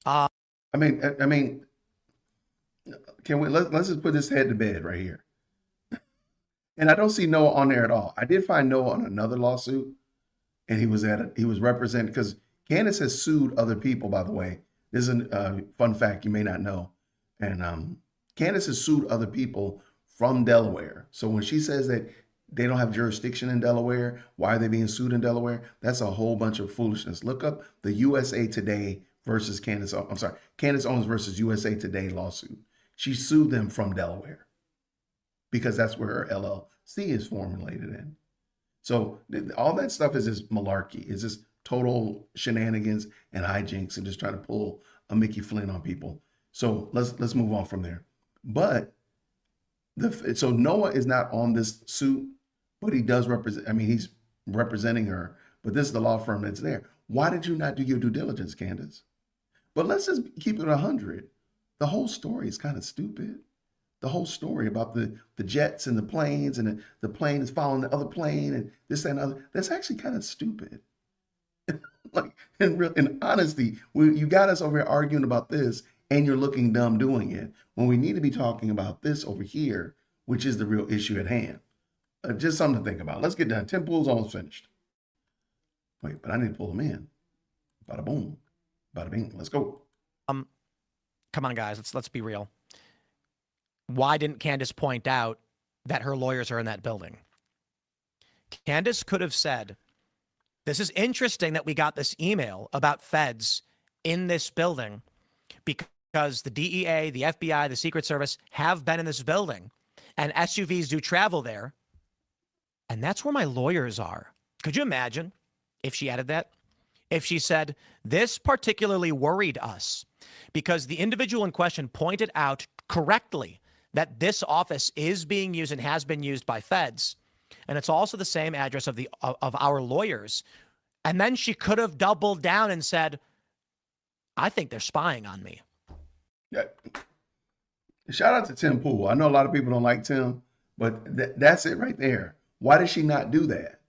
I mean, can we, let's just put this head to bed right here. And I don't see Noah on there at all. I did find Noah on another lawsuit, and he was represented, because Candace has sued other people, by the way. This is a fun fact you may not know. And Candace has sued other people from Delaware. So when she says that they don't have jurisdiction in Delaware, why are they being sued in Delaware? That's a whole bunch of foolishness. Look up the USA Today versus Candace Owens versus USA Today lawsuit. She sued them from Delaware because that's where her LLC is formulated in. So all that stuff is just malarkey. It's just total shenanigans and hijinks and just trying to pull a Mickey Flynn on people. So let's move on from there. But so Noah is not on this suit, but he does represent, I mean, he's representing her, but this is the law firm that's there. Why did you not do your due diligence, Candace? But let's just keep it 100. The whole story is kind of stupid. The whole story about the jets and the planes, and the plane is following the other plane and this and other, that's actually kind of stupid. Like, in honesty, you got us over here arguing about this, and you're looking dumb doing it, when we need to be talking about this over here, which is the real issue at hand. Just something to think about. Let's get done. Tim Pool's almost finished. Wait, but I need to pull them in. Bada boom, bada bing. Let's go. Come on, guys. Let's be real. Why didn't Candace point out that her lawyers are in that building? Candace could have said, this is interesting that we got this email about feds in this building because the DEA, the FBI, the Secret Service have been in this building, and SUVs do travel there. And that's where my lawyers are. Could you imagine if she added that? If she said, this particularly worried us because the individual in question pointed out correctly that this office is being used and has been used by feds. And it's also the same address of our lawyers. And then she could have doubled down and said, I think they're spying on me. Yeah. Shout out to Tim Pool. I know a lot of people don't like Tim, but that's it right there. Why did she not do that?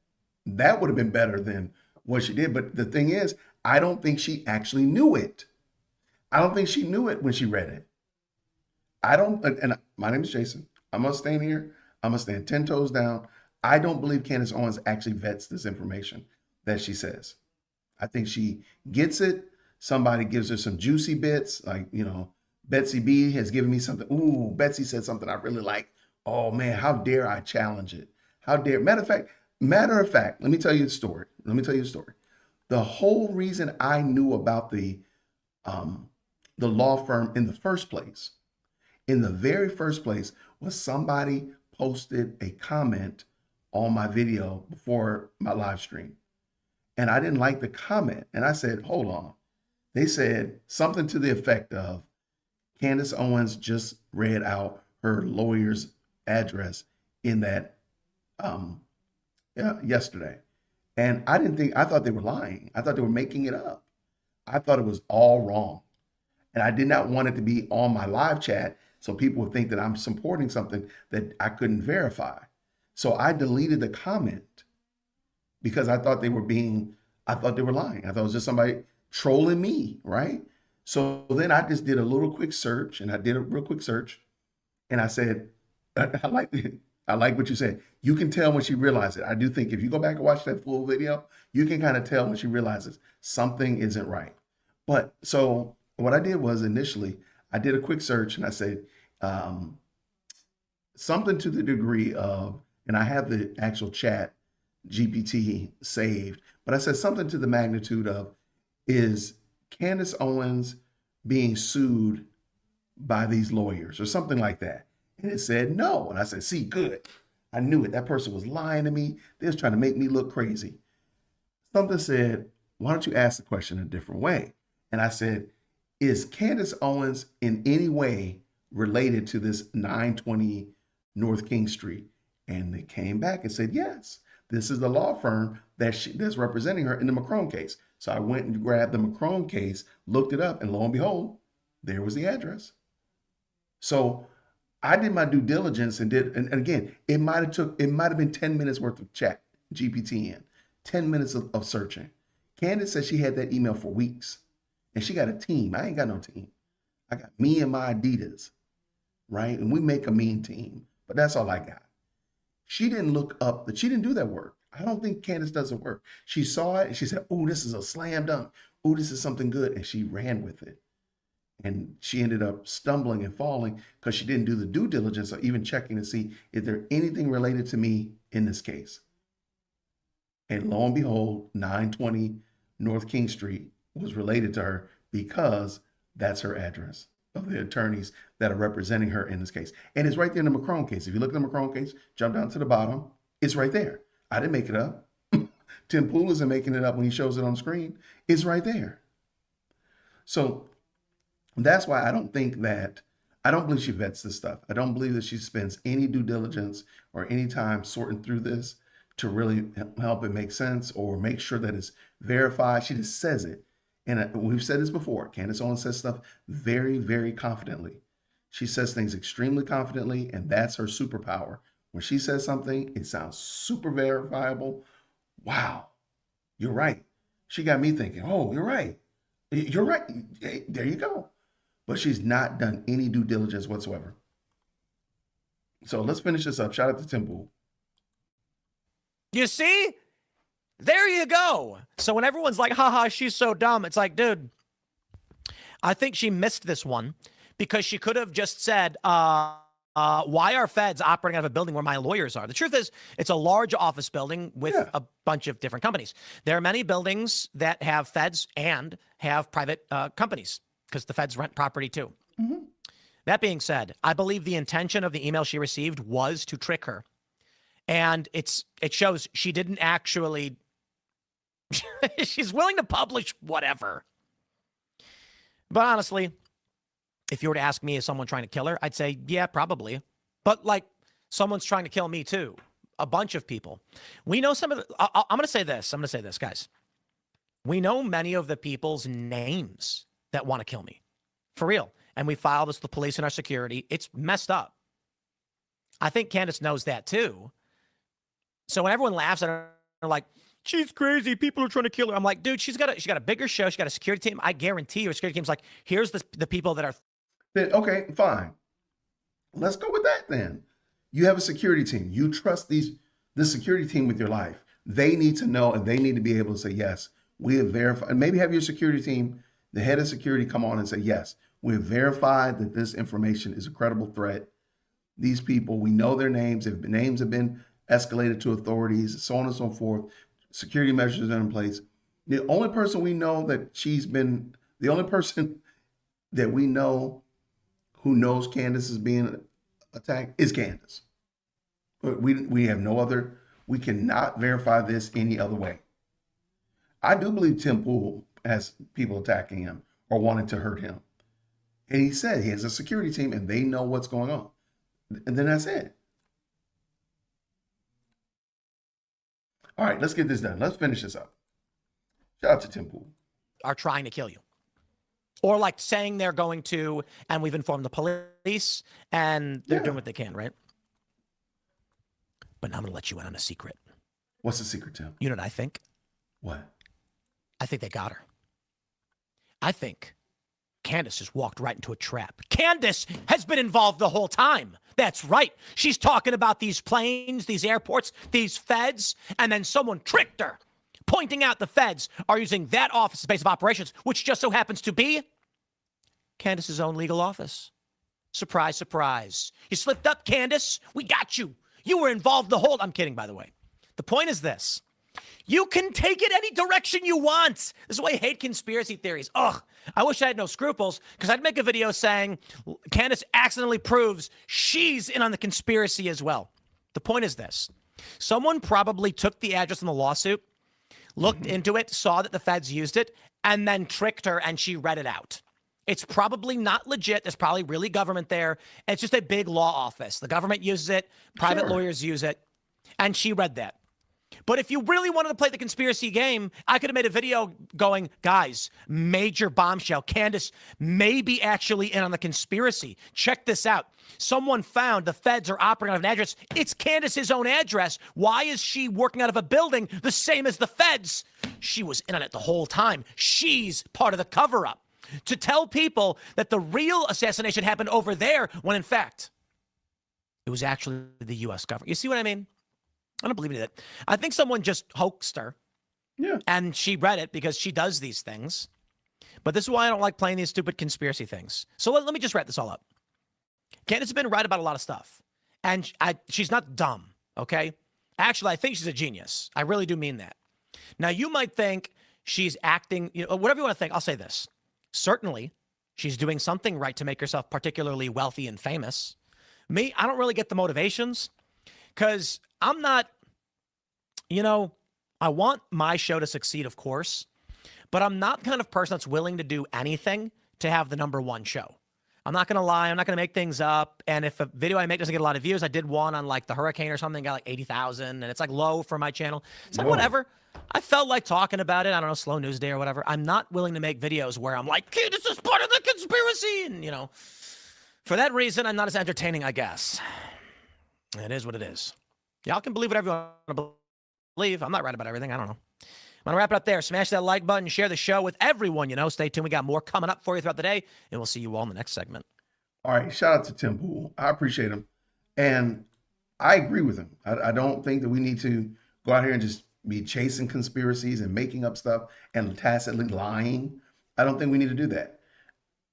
That would have been better than what she did. But the thing is, I don't think she actually knew it. I don't think she knew it when she read it. And my name is Jason. I'm going to stand here. I'm going to stand 10 toes down. I don't believe Candace Owens actually vets this information that she says. I think she gets it. Somebody gives her some juicy bits, like, Betsy B has given me something. Ooh, Betsy said something I really like. Oh man, how dare I challenge it? How dare? Matter of fact, let me tell you a story. Let me tell you a story. The whole reason I knew about the law firm in the first place, in the very first place, was somebody posted a comment on my video before my live stream. And I didn't like the comment. And I said, hold on. They said something to the effect of Candace Owens just read out her lawyer's address in that yesterday. And I thought they were lying. I thought they were making it up. I thought it was all wrong. And I did not want it to be on my live chat so people would think that I'm supporting something that I couldn't verify. So I deleted the comment because I thought they were lying. I thought it was just somebody trolling me, right? So then I just did a little quick search, and I did a real quick search, and I said, I like what you said. You can tell when she realized it. I do think if you go back and watch that full video, you can kind of tell when she realizes something isn't right. But so what I did was initially I did a quick search and I said something to the degree of, and I have the actual chat GPT saved, but I said something to the magnitude of, is Candace Owens being sued by these lawyers or something like that? And it said no. And I said, see, good. I knew it. That person was lying to me. They was trying to make me look crazy. Something said, why don't you ask the question a different way? And I said, is Candace Owens in any way related to this 920 North King Street? And they came back and said, yes, this is the law firm that's representing her in the McCrone case. So I went and grabbed the McCrone case, looked it up, and lo and behold, there was the address. So I did my due diligence and again, it might have been 10 minutes worth of chat GPT in, 10 minutes of searching. Candace said she had that email for weeks, and she got a team. I ain't got no team. I got me and my Adidas, right? And we make a mean team, but that's all I got. She didn't she didn't do that work. I don't think Candace does the work. She saw it and she said, oh, this is a slam dunk. Oh, this is something good. And she ran with it. And she ended up stumbling and falling because she didn't do the due diligence or even checking to see if there anything related to me in this case. And lo and behold, 920 North King Street was related to her because that's her address of the attorneys that are representing her in this case. And it's right there in the McCrone case. If you look at the McCrone case, jump down to the bottom, it's right there. I didn't make it up. Tim Pool isn't making it up when he shows it on screen. It's right there. So that's why I don't believe she vets this stuff. I don't believe that she spends any due diligence or any time sorting through this to really help it make sense or make sure that it's verified. She just says it. And we've said this before. Candace Owens says stuff very, very confidently. She says things extremely confidently, and that's her superpower. When she says something, it sounds super verifiable. Wow, you're right. She got me thinking, oh, you're right. You're right. Hey, there you go. But she's not done any due diligence whatsoever. So let's finish this up. Shout out to Tim Pool. You see? There you go. So when everyone's like, haha, she's so dumb, it's like, dude, I think she missed this one because she could have just said, why are feds operating out of a building where my lawyers are? The truth is, it's a large office building with a bunch of different companies. There are many buildings that have feds and have private companies because the feds rent property too. Mm-hmm. That being said, I believe the intention of the email she received was to trick her. And it shows she didn't actually, she's willing to publish whatever. But honestly, if you were to ask me, is someone trying to kill her? I'd say, yeah, probably. But like, someone's trying to kill me too. A bunch of people. We know some of the, I'm going to say this, guys. We know many of the people's names that want to kill me. For real. And we file this with the police and our security. It's messed up. I think Candace knows that too. So when everyone laughs at her, they're like, she's crazy. People are trying to kill her. I'm like, dude, she's got a bigger show. She's got a security team. I guarantee you, a security team's like, here's the people that are. Okay, fine. Let's go with that then. You have a security team. You trust this security team with your life. They need to know and they need to be able to say, yes, we have verified. And maybe have your security team, the head of security, come on and say, yes, we have verified that this information is a credible threat. These people, we know their names. If names have been escalated to authorities, so on and so forth, security measures are in place. The only person we know the only person that we know who knows Candace is being attacked is Candace. We have no other, we cannot verify this any other way. I do believe Tim Pool has people attacking him or wanting to hurt him. And he said he has a security team and they know what's going on. And then that's it. All right, let's get this done. Let's finish this up. Shout out to Tim Pool. Are trying to kill you. Or like saying they're going to, and we've informed the police, and they're doing what they can, right? But now I'm going to let you in on a secret. What's the secret, Tim? You know what I think? What? I think they got her. I think Candace just walked right into a trap. Candace has been involved the whole time. That's right. She's talking about these planes, these airports, these feds, and then someone tricked her, pointing out the feds are using that office as base of operations, which just so happens to be Candace's own legal office. Surprise, surprise. You slipped up, Candace. We got you. You were involved the whole... I'm kidding, by the way. The point is this. You can take it any direction you want. This is why I hate conspiracy theories. Ugh, I wish I had no scruples, because I'd make a video saying Candace accidentally proves she's in on the conspiracy as well. The point is this. Someone probably took the address in the lawsuit, looked into it, saw that the feds used it, and then tricked her, and she read it out. It's probably not legit. There's probably really government there. It's just a big law office. The government uses it. Private lawyers use it. And she read that. But if you really wanted to play the conspiracy game, I could have made a video going, guys, major bombshell. Candace may be actually in on the conspiracy. Check this out. Someone found the feds are operating out of an address. It's Candace's own address. Why is she working out of a building the same as the feds? She was in on it the whole time. She's part of the cover-up. To tell people that the real assassination happened over there when, in fact, it was actually the U.S. government. You see what I mean? I don't believe any of that. I think someone just hoaxed her. Yeah. And she read it because she does these things. But this is why I don't like playing these stupid conspiracy things. So let me just wrap this all up. Candace has been right about a lot of stuff. And she's not dumb, okay? Actually, I think she's a genius. I really do mean that. Now, you might think she's acting, whatever you want to think. I'll say this. Certainly, she's doing something right to make herself particularly wealthy and famous. Me, I don't really get the motivations because I'm not, I want my show to succeed, of course, but I'm not the kind of person that's willing to do anything to have the #1 show. I'm not going to lie. I'm not going to make things up. And if a video I make doesn't get a lot of views, I did one on like the hurricane or something, got like 80,000, and it's like low for my channel. It's like, whatever. I felt like talking about it. I don't know, slow news day or whatever. I'm not willing to make videos where I'm like, hey, this is part of the conspiracy. And, for that reason, I'm not as entertaining, I guess. It is what it is. Y'all can believe whatever you want to believe. I'm not right about everything. I don't know. I'm going to wrap it up there. Smash that like button. Share the show with everyone. Stay tuned. We got more coming up for you throughout the day. And we'll see you all in the next segment. All right. Shout out to Tim Pool. I appreciate him. And I agree with him. I don't think that we need to go out here and just be chasing conspiracies and making up stuff and tacitly lying. I don't think we need to do that.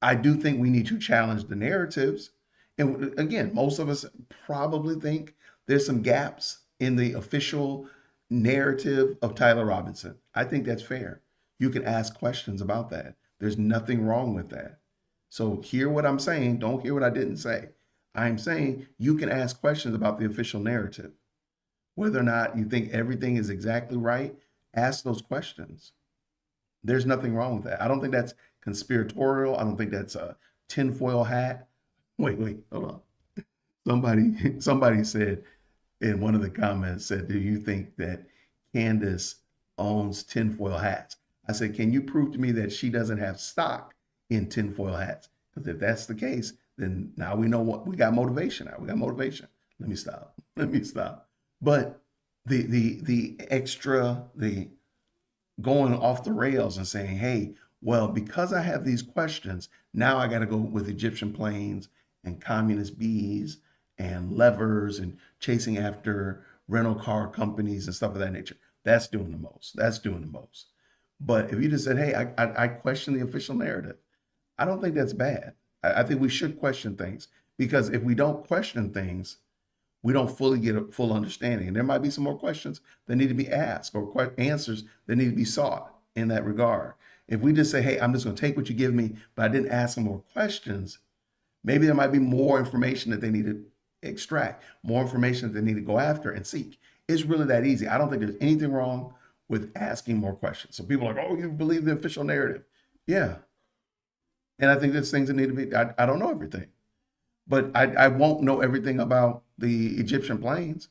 I do think we need to challenge the narratives. And again, most of us probably think there's some gaps in the official narrative of Tyler Robinson. I think that's fair. You can ask questions about that. There's nothing wrong with that. So hear what I'm saying. Don't hear what I didn't say. I'm saying you can ask questions about the official narrative. Whether or not you think everything is exactly right, ask those questions. There's nothing wrong with that. I don't think that's conspiratorial. I don't think that's a tinfoil hat. Wait, hold on. Somebody said in one of the comments said, do you think that Candace owns tinfoil hats? I said, can you prove to me that she doesn't have stock in tinfoil hats? Because if that's the case, then now we know what we got motivation. Now we got motivation. Let me stop. But the going off the rails and saying, hey, well, because I have these questions, now I got to go with Egyptian planes and communist bees and levers and chasing after rental car companies and stuff of that nature. That's doing the most. But if you just said, hey, I question the official narrative, I don't think that's bad. I think we should question things Because if we don't question things, we don't fully get a full understanding. And there might be some more questions that need to be asked or answers that need to be sought in that regard. If we just say, hey, I'm just going to take what you give me, but I didn't ask some more questions, maybe there might be more information that they need to extract, more information that they need to go after and seek. It's really that easy. I don't think there's anything wrong with asking more questions. So people are like, oh, you believe the official narrative. Yeah. And I think there's things that need to be, I don't know everything, but I won't know everything about the Egyptian planes.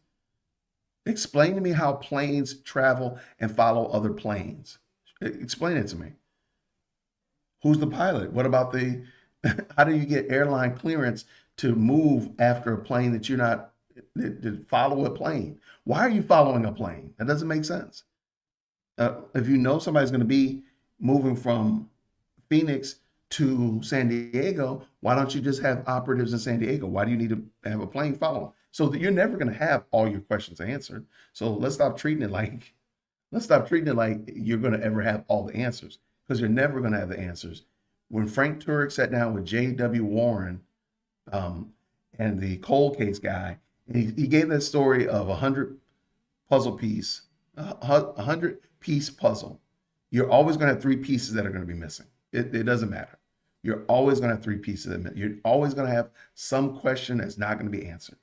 Explain to me how planes travel and follow other planes. Explain it to me. Who's the pilot? What about how do you get airline clearance to move after a plane that you're not, to follow a plane? Why are you following a plane? That doesn't make sense. If you know somebody's going to be moving from Phoenix to San Diego, why don't you just have operatives in San Diego? Why do you need to have a plane follow? So that you're never going to have all your questions answered. So let's stop treating it like you're going to ever have all the answers, because you're never going to have the answers. When Frank Turek sat down with J.W. Warren and the cold case guy, and he gave that story of 100 piece puzzle. You're always going to have 3 pieces that are going to be missing. It doesn't matter. You're always going to have 3 pieces. You're always going to have some question that's not going to be answered.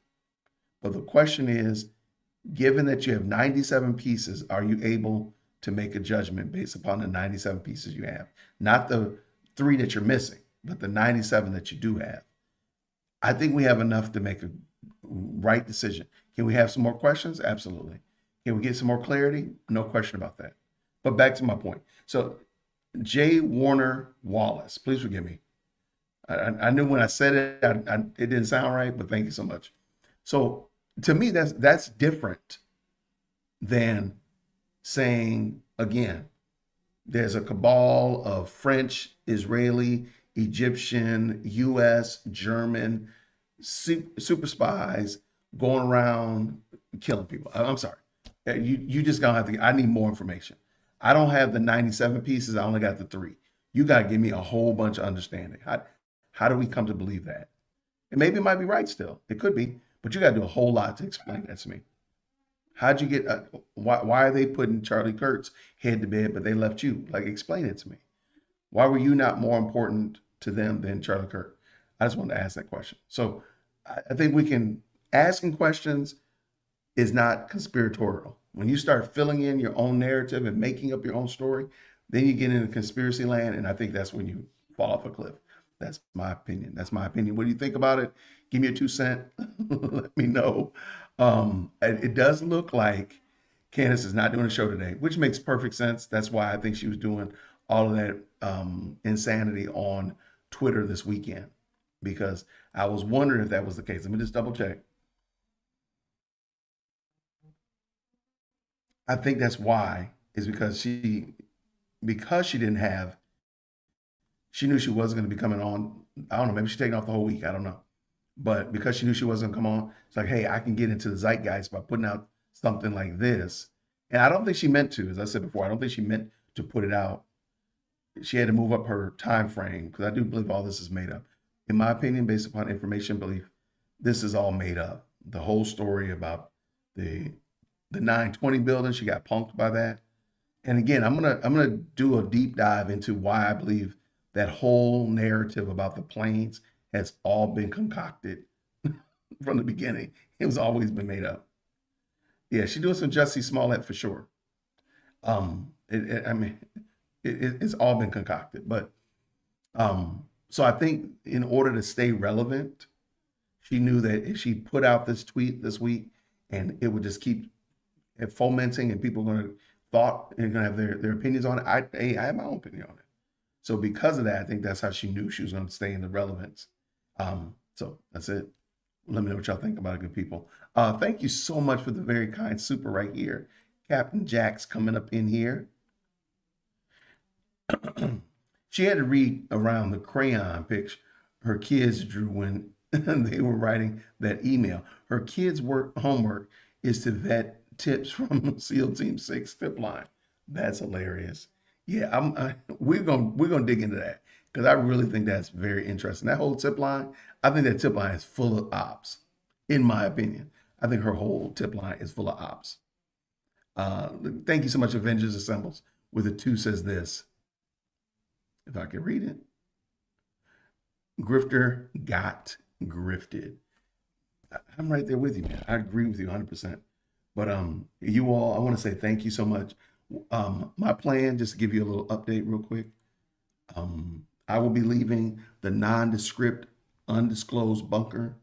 But the question is, given that you have 97 pieces, are you able to make a judgment based upon the 97 pieces you have? Not the 3 that you're missing, but the 97 that you do have. I think we have enough to make a right decision. Can we have some more questions? Absolutely. Can we get some more clarity? No question about that. But back to my point. So J. Warner Wallace, please forgive me. I knew when I said it, it didn't sound right, but thank you so much. So to me, that's different than saying, again, there's a cabal of French, Israeli, Egyptian, US, German, super spies going around killing people. I'm sorry. You just gonna have to, I need more information. I don't have the 97 pieces. I only got the 3. You got to give me a whole bunch of understanding. How do we come to believe that? And maybe it might be right still. It could be, but you got to do a whole lot to explain that to me. How'd you get, why are they putting Charlie Kirk's head to bed, but they left you? Like, explain it to me. Why were you not more important to them than Charlie Kirk? I just wanted to ask that question. So I think asking questions is not conspiratorial. When you start filling in your own narrative and making up your own story, then you get into conspiracy land, and I think that's when you fall off a cliff. That's my opinion. What do you think about it? Give me a 2 cent. Let me know. It does look like Candace is not doing a show today, which makes perfect sense. That's why I think she was doing all of that insanity on Twitter this weekend, because I was wondering if that was the case. Let me just double check. I think that's why, is because she didn't have, she knew she wasn't going to be coming on. I don't know, maybe she's taking off the whole week. I don't know. But because she knew she wasn't going to come on, it's like, hey, I can get into the zeitgeist by putting out something like this. And I don't think she meant to, as I said before, I don't think she meant to put it out. She had to move up her time frame, because I do believe all this is made up. In my opinion, based upon information belief, this is all made up. The whole story about the 920 building, she got punked by that. And again, I'm gonna do a deep dive into why I believe that whole narrative about the planes has all been concocted from the beginning. It was always been made up. Yeah, she's doing some Jussie Smollett for sure. It's all been concocted. But so I think in order to stay relevant, she knew that if she put out this tweet this week, and it would just keep fomenting, and people are going to have their opinions on it. I have my own opinion on it. So because of that, I think that's how she knew she was going to stay in the relevance. So that's it. Let me know what y'all think about it, good people. Thank you so much for the very kind super right here. Captain Jack's coming up in here. She had to read around the crayon picture her kids drew when they were writing that email. Her kids' homework is to vet tips from SEAL Team 6 tip line. That's hilarious. Yeah, we're gonna dig into that, because I really think that's very interesting. That whole tip line, I think that tip line is full of ops, in my opinion. I think her whole tip line is full of ops. Thank you so much, Avengers Assembles. With a 2 says this. If I can read it. Grifter got grifted. I'm right there with you, man. I agree with you 100%. But you all, I want to say thank you so much. My plan, just to give you a little update real quick. I will be leaving the nondescript, undisclosed bunker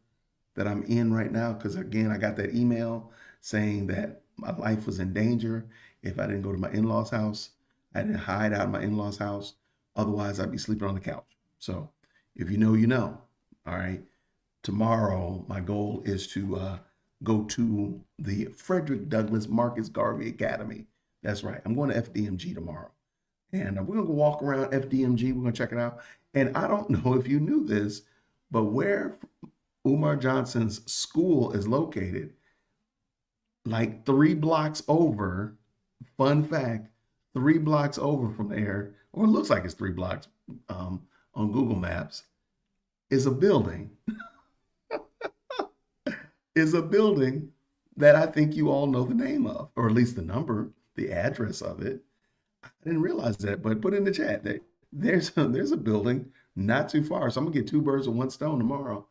that I'm in right now. Because again, I got that email saying that my life was in danger if I didn't go to my in-laws' house. I didn't hide out in my in-laws' house. Otherwise, I'd be sleeping on the couch. So if you know, you know. All right. Tomorrow, my goal is to go to the Frederick Douglass Marcus Garvey Academy. That's right. I'm going to FDMG tomorrow. And we're going to go walk around FDMG. We're going to check it out. And I don't know if you knew this, but where Umar Johnson's school is located, like 3 blocks over, fun fact, 3 blocks over from there, or it looks like it's 3 blocks on Google Maps, is a building. Is a building that I think you all know the name of, or at least the number, the address of it. I didn't realize that, but put in the chat that there's a building not too far. So I'm gonna get 2 birds with 1 stone tomorrow.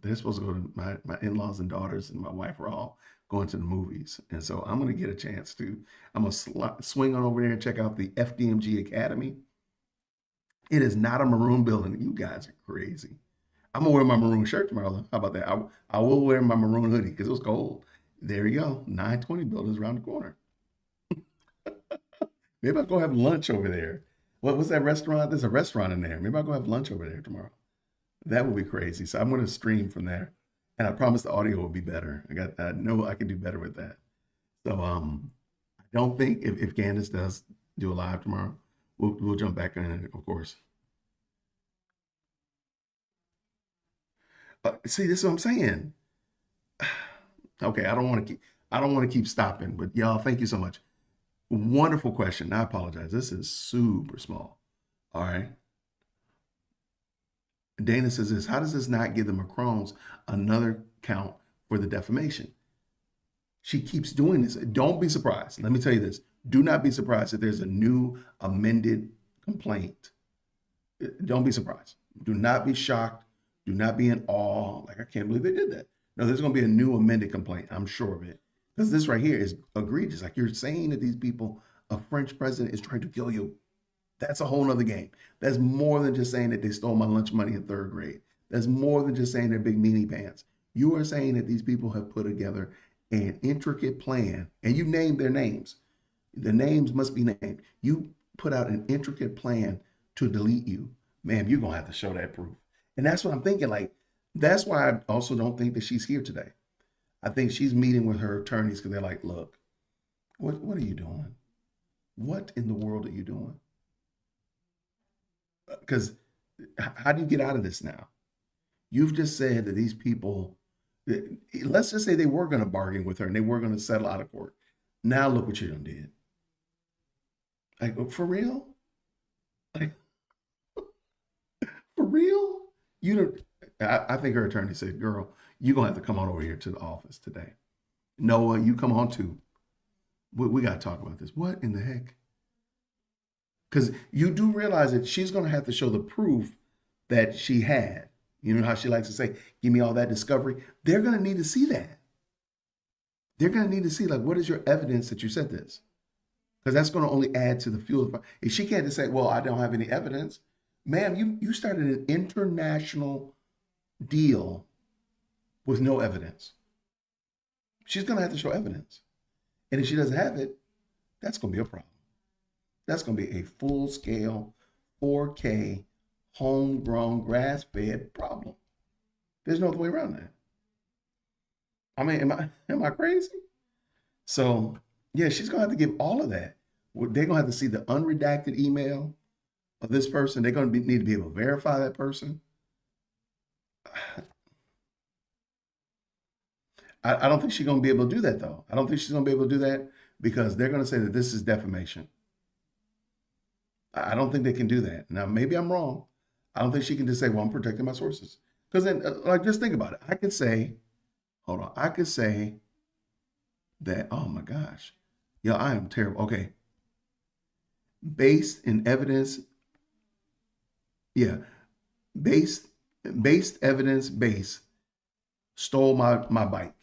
They're supposed to go to my in-laws and daughters and my wife are all going to the movies. And so I'm gonna get a chance to, I'm gonna swing on over there and check out the FDMG Academy. It is not a maroon building. You guys are crazy. I'm gonna wear my maroon shirt tomorrow. How about that? I will wear my maroon hoodie because it was cold. There you go. 920 buildings around the corner. Maybe I'll go have lunch over there. What's that restaurant? There's a restaurant in there. Maybe I'll go have lunch over there tomorrow. That would be crazy. So I'm going to stream from there. And I promise the audio will be better. I know I can do better with that. So I don't think if Candace does do a live tomorrow, we'll jump back in it, of course. See, this is what I'm saying. Okay, I don't want to keep stopping, but y'all, thank you so much. Wonderful question. I apologize. This is super small. All right. Dana says this, how does this not give the Macrons another count for the defamation? She keeps doing this. Don't be surprised. Let me tell you this. Do not be surprised if there's a new amended complaint. Don't be surprised. Do not be shocked. Do not be in awe. Like, I can't believe they did that. No, there's going to be a new amended complaint. I'm sure of it. Because this right here is egregious. Like, you're saying that these people, a French president is trying to kill you. That's a whole nother game. That's more than just saying that they stole my lunch money in 3rd grade. That's more than just saying they're big meanie pants. You are saying that these people have put together an intricate plan, and you named their names. The names must be named. You put out an intricate plan to delete you. Ma'am, you're going to have to show that proof. And that's what I'm thinking. Like, that's why I also don't think that she's here today. I think she's meeting with her attorneys because they're like, look, what are you doing? What in the world are you doing? Because how do you get out of this now? You've just said that these people, let's just say they were going to bargain with her and they were going to settle out of court. Now look what you done did. Like, for real? Like, for real? You don't. I think her attorney said, girl, you're going to have to come on over here to the office today. Noah, you come on too. We got to talk about this. What in the heck? Because you do realize that she's going to have to show the proof that she had. You know how she likes to say, give me all that discovery. They're going to need to see that. They're going to need to see, like, what is your evidence that you said this? Because that's going to only add to the fuel. If she can't just say, well, I don't have any evidence. Ma'am, you started an international deal with no evidence. She's going to have to show evidence. And if she doesn't have it, that's going to be a problem. That's going to be a full-scale, 4K, homegrown, grass-fed problem. There's no other way around that. I mean, am I crazy? So, yeah, she's going to have to give all of that. They're going to have to see the unredacted email of this person. They're going to need to be able to verify that person. I don't think she's going to be able to do that, though. I don't think she's going to be able to do that because they're going to say that this is defamation. I don't think they can do that. Now, maybe I'm wrong. I don't think she can just say, well, I'm protecting my sources. Because then, like, just think about it. I could say, hold on, I could say that, oh my gosh, yeah, I am terrible. Okay. Based in evidence, yeah, based evidence base stole my bike.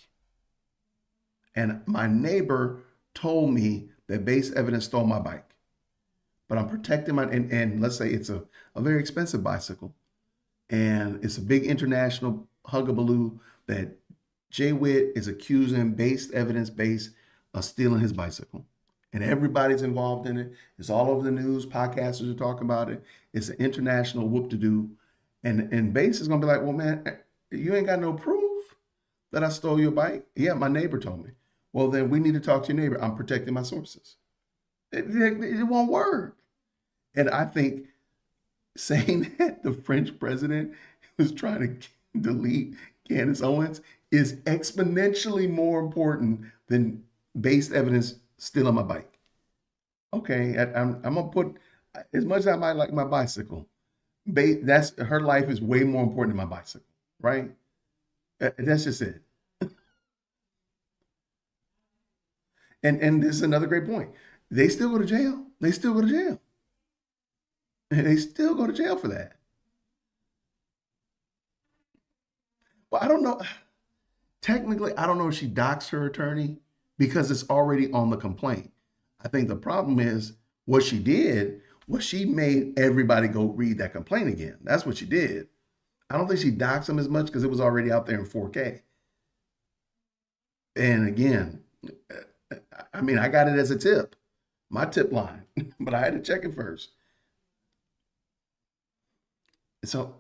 And my neighbor told me that base evidence stole my bike. But I'm protecting my, and let's say it's a very expensive bicycle. And it's a big international hugabaloo that Jay Witt is accusing based evidence base of stealing his bicycle. And everybody's involved in it. It's all over the news. Podcasters are talking about it. It's an international whoop-de-doo. And base is going to be like, well, man, you ain't got no proof that I stole your bike. Yeah, my neighbor told me. Well, then we need to talk to your neighbor. I'm protecting my sources. It won't work. And I think saying that the French president was trying to delete Candace Owens is exponentially more important than based evidence stealing my bike. Okay, I'm gonna put, as much as I might like my bicycle, that's her life is way more important than my bicycle, right? That's just it. And this is another great point. They still go to jail. They still go to jail. And they still go to jail for that. Well, I don't know. Technically, I don't know if she doxed her attorney because it's already on the complaint. I think the problem is what she did was she made everybody go read that complaint again. That's what she did. I don't think she doxed him as much because it was already out there in 4K. And again, I mean, I got it as a tip, my tip line, but I had to check it first. So,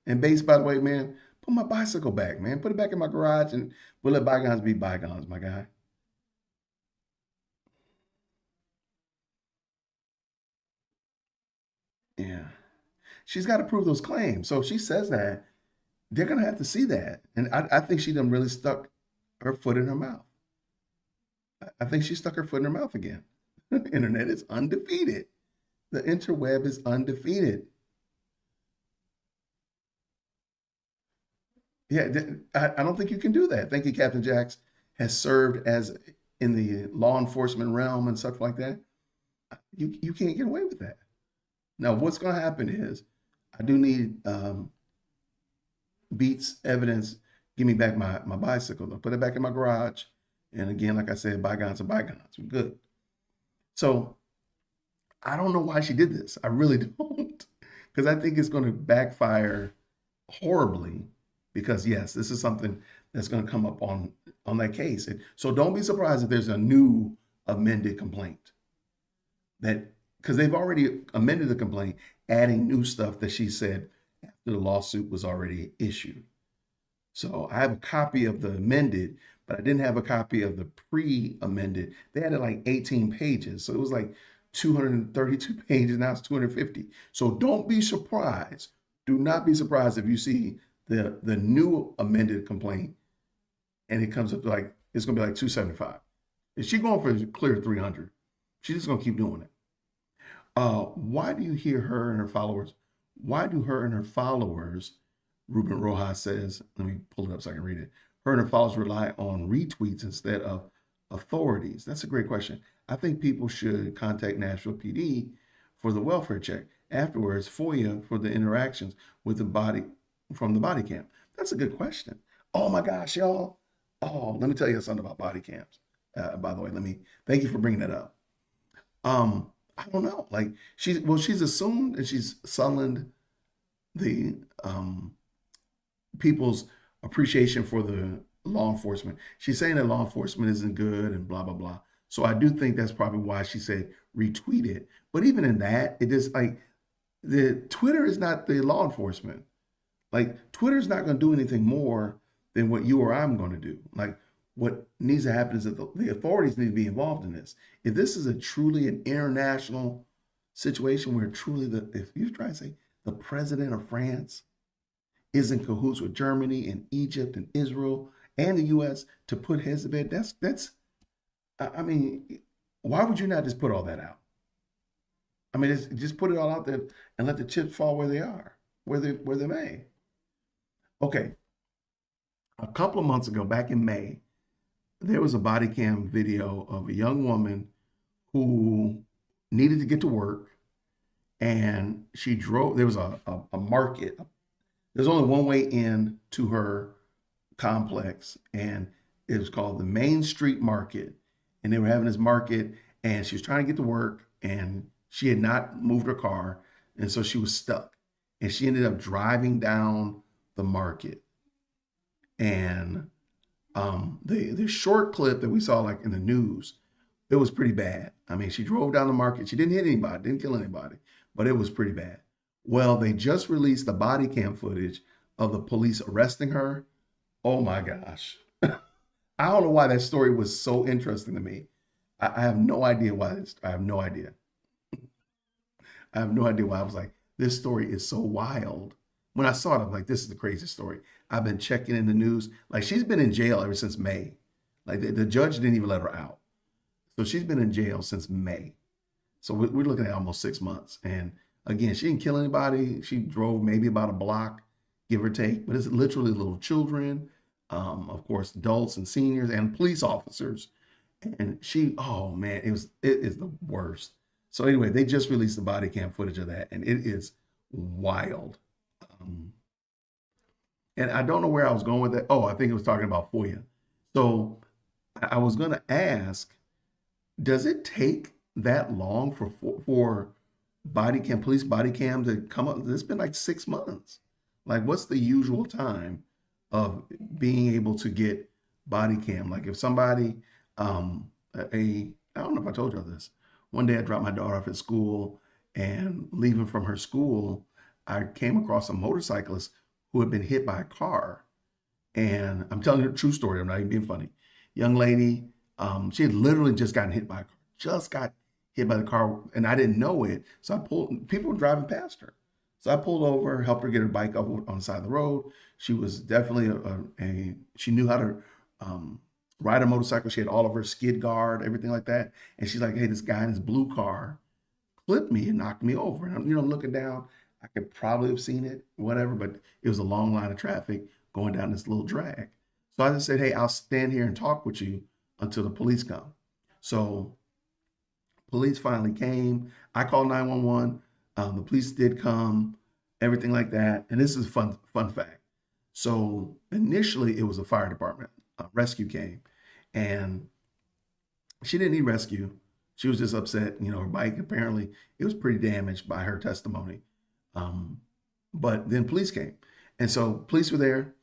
and base, by the way, man, put my bicycle back, man. Put it back in my garage and we'll let bygones be bygones, my guy. Yeah. She's got to prove those claims. So if she says that, they're going to have to see that. And I think she done really stuck her foot in her mouth. I think she stuck her foot in her mouth again. The internet is undefeated. The interweb is undefeated. Yeah, I don't think you can do that. Thank you, Captain Jax has served as in the law enforcement realm and stuff like that. You can't get away with that. Now, what's going to happen is I do need Beats evidence. Give me back my bicycle. I'll put it back in my garage. And again, like I said, bygones are bygones. We're good. So I don't know why she did this. I really don't. Because I think it's going to backfire horribly. Because yes, this is something that's going to come up on that case. So don't be surprised if there's a new amended complaint. That because they've already amended the complaint, adding new stuff that she said after the lawsuit was already issued. So I have a copy of the amended, but I didn't have a copy of the pre-amended. They had like 18 pages. So it was like 232 pages. Now it's 250. So don't be surprised. Do not be surprised if you see the new amended complaint and it comes up to like, it's going to be like 275. Is she going for clear 300? She's just going to keep doing it. Why do you hear her and her followers? Why do her and her followers, Ruben Rojas says, let me pull it up so I can read it. Her and her followers rely on retweets instead of authorities. That's a great question. I think people should contact Nashville PD for the welfare check. Afterwards, FOIA for the interactions with the body from the body cam. That's a good question. Oh my gosh, y'all. Oh, let me tell you something about body cams. By the way, thank you for bringing that up. I don't know. Like she's assumed and she's sullied the people's appreciation for the law enforcement. She's saying that law enforcement isn't good and blah, blah, blah. So I do think that's probably why she said retweet it. But even in that, it is like the Twitter is not the law enforcement. Like Twitter is not going to do anything more than what you or I'm going to do. Like what needs to happen is that the authorities need to be involved in this. If this is a truly an international situation where truly if you try to say the president of France is in cahoots with Germany and Egypt and Israel and the U.S. to put heads to bed, that's I mean, why would you not just put all that out? I mean, just put it all out there and let the chips fall where they are, where they may. Okay, a couple of months ago, back in May, there was a body cam video of a young woman who needed to get to work, and she drove. There was a market. There's only one way in to her complex, and it was called the Main Street Market. And they were having this market, and she was trying to get to work, and she had not moved her car, and so she was stuck. And she ended up driving down the market. And the short clip that we saw like in the news, it was pretty bad. I mean, she drove down the market. She didn't hit anybody, didn't kill anybody, but it was pretty bad. Well, they just released the body cam footage of the police arresting her. Oh my gosh. I don't know why that story was so interesting to me. I have no idea why. I have no idea. I have no idea why. I was like, this story is so wild. When I saw it, I'm like, this is the craziest story. I've been checking in the news. Like, she's been in jail ever since May. Like, the judge didn't even let her out. So she's been in jail since May. So we're looking at almost 6 months. And again, she didn't kill anybody. She drove maybe about a block, give or take. But it's literally little children, of course, adults and seniors and police officers. And she, oh man, it is the worst. So anyway, they just released the body cam footage of that, and it is wild. And I don't know where I was going with that. Oh, I think it was talking about FOIA. So I was going to ask, does it take that long for police body cam to come up? It's been like 6 months. Like, what's the usual time of being able to get body cam? Like, if somebody, I don't know if I told you this. One day I dropped my daughter off at school, and leaving from her school, I came across a motorcyclist who had been hit by a car. And I'm telling you a true story. I'm not even being funny. Young lady, she had literally just gotten hit by a car, just got hit by the car, and I didn't know it. So people were driving past her. So I pulled over, helped her get her bike up on the side of the road. She was definitely she knew how to ride a motorcycle. She had all of her skid guard, everything like that. And she's like, hey, this guy in his blue car clipped me and knocked me over. And I'm looking down. I could probably have seen it, whatever, but it was a long line of traffic going down this little drag. So I just said, hey, I'll stand here and talk with you until the police come. So police finally came. I called 911. The police did come, everything like that. And this is a fun fact. So initially it was a fire department. Rescue came, and she didn't need rescue. She was just upset. Her bike, apparently it was pretty damaged by her testimony. But then police came. And so police were there,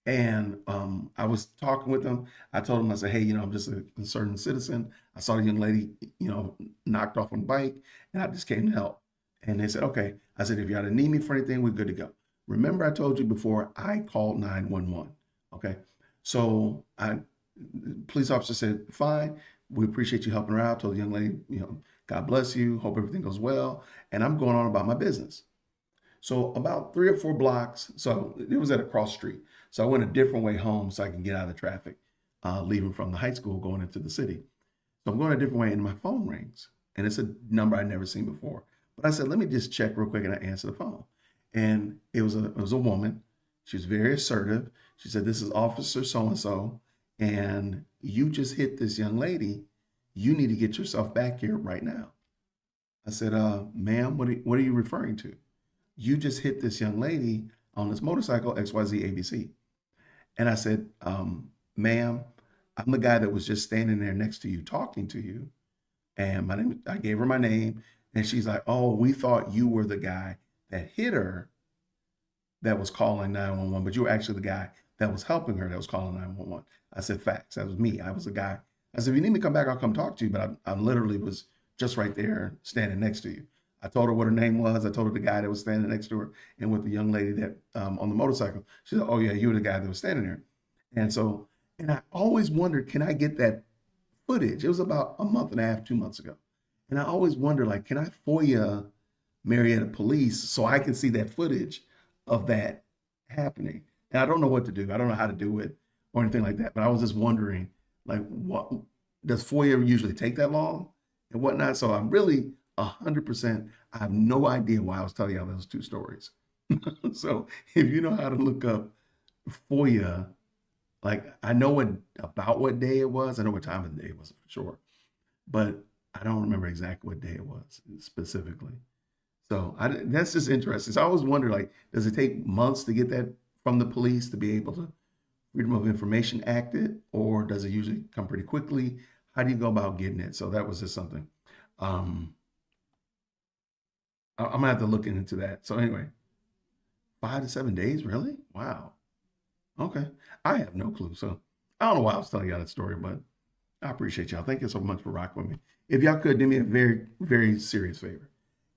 and I was talking with them. I told them, I said, hey, I'm just a concerned citizen. I saw the young lady, knocked off on the bike, and I just came to help. And they said, okay. I said, if you need me for anything, we're good to go. Remember, I told you before, I called 911. Okay. So police officer said, fine, we appreciate you helping her out. Told the young lady, God bless you. Hope everything goes well. And I'm going on about my business. So about 3 or 4 blocks, so it was at a cross street. So I went a different way home so I can get out of the traffic, leaving from the high school, going into the city. So I'm going a different way, and my phone rings. And it's a number I'd never seen before. But I said, let me just check real quick, and I answered the phone. And it was a woman. She was very assertive. She said, this is Officer so-and-so, and you just hit this young lady. You need to get yourself back here right now. I said, ma'am, what are you referring to? You just hit this young lady on this motorcycle, XYZ ABC. And I said, ma'am, I'm the guy that was just standing there next to you, talking to you. And I gave her my name, and she's like, oh, we thought you were the guy that hit her that was calling 911, but you were actually the guy that was helping her that was calling 911. I said, facts. That was me. I was the guy. I said, if you need me to come back, I'll come talk to you. But I literally was just right there standing next to you. I told her what her name was. I told her the guy that was standing next to her, and with the young lady that on the motorcycle. She said, oh yeah, you were the guy that was standing there. And I always wondered, can I get that footage? It was about a month and a half, 2 months ago. And I always wondered, like, can I FOIA Marietta Police so I can see that footage of that happening? And I don't know what to do. I don't know how to do it or anything like that. But I was just wondering, like, what does FOIA usually take that long and whatnot? So I'm really 100%. I have no idea why I was telling y'all those two stories. So if you know how to look up FOIA, like I know what day it was. I know what time of the day it was for sure, but I don't remember exactly what day it was specifically. So that's just interesting. So I always wonder, like, does it take months to get that from the police to be able to Freedom of Information Act it, or does it usually come pretty quickly? How do you go about getting it? So that was just something. I'm gonna have to look into that. So anyway, 5 to 7 days, really? Wow. Okay, I have no clue. So I don't know why I was telling y'all that story, but I appreciate y'all. Thank you so much for rocking with me. If y'all could do me a very, very serious favor,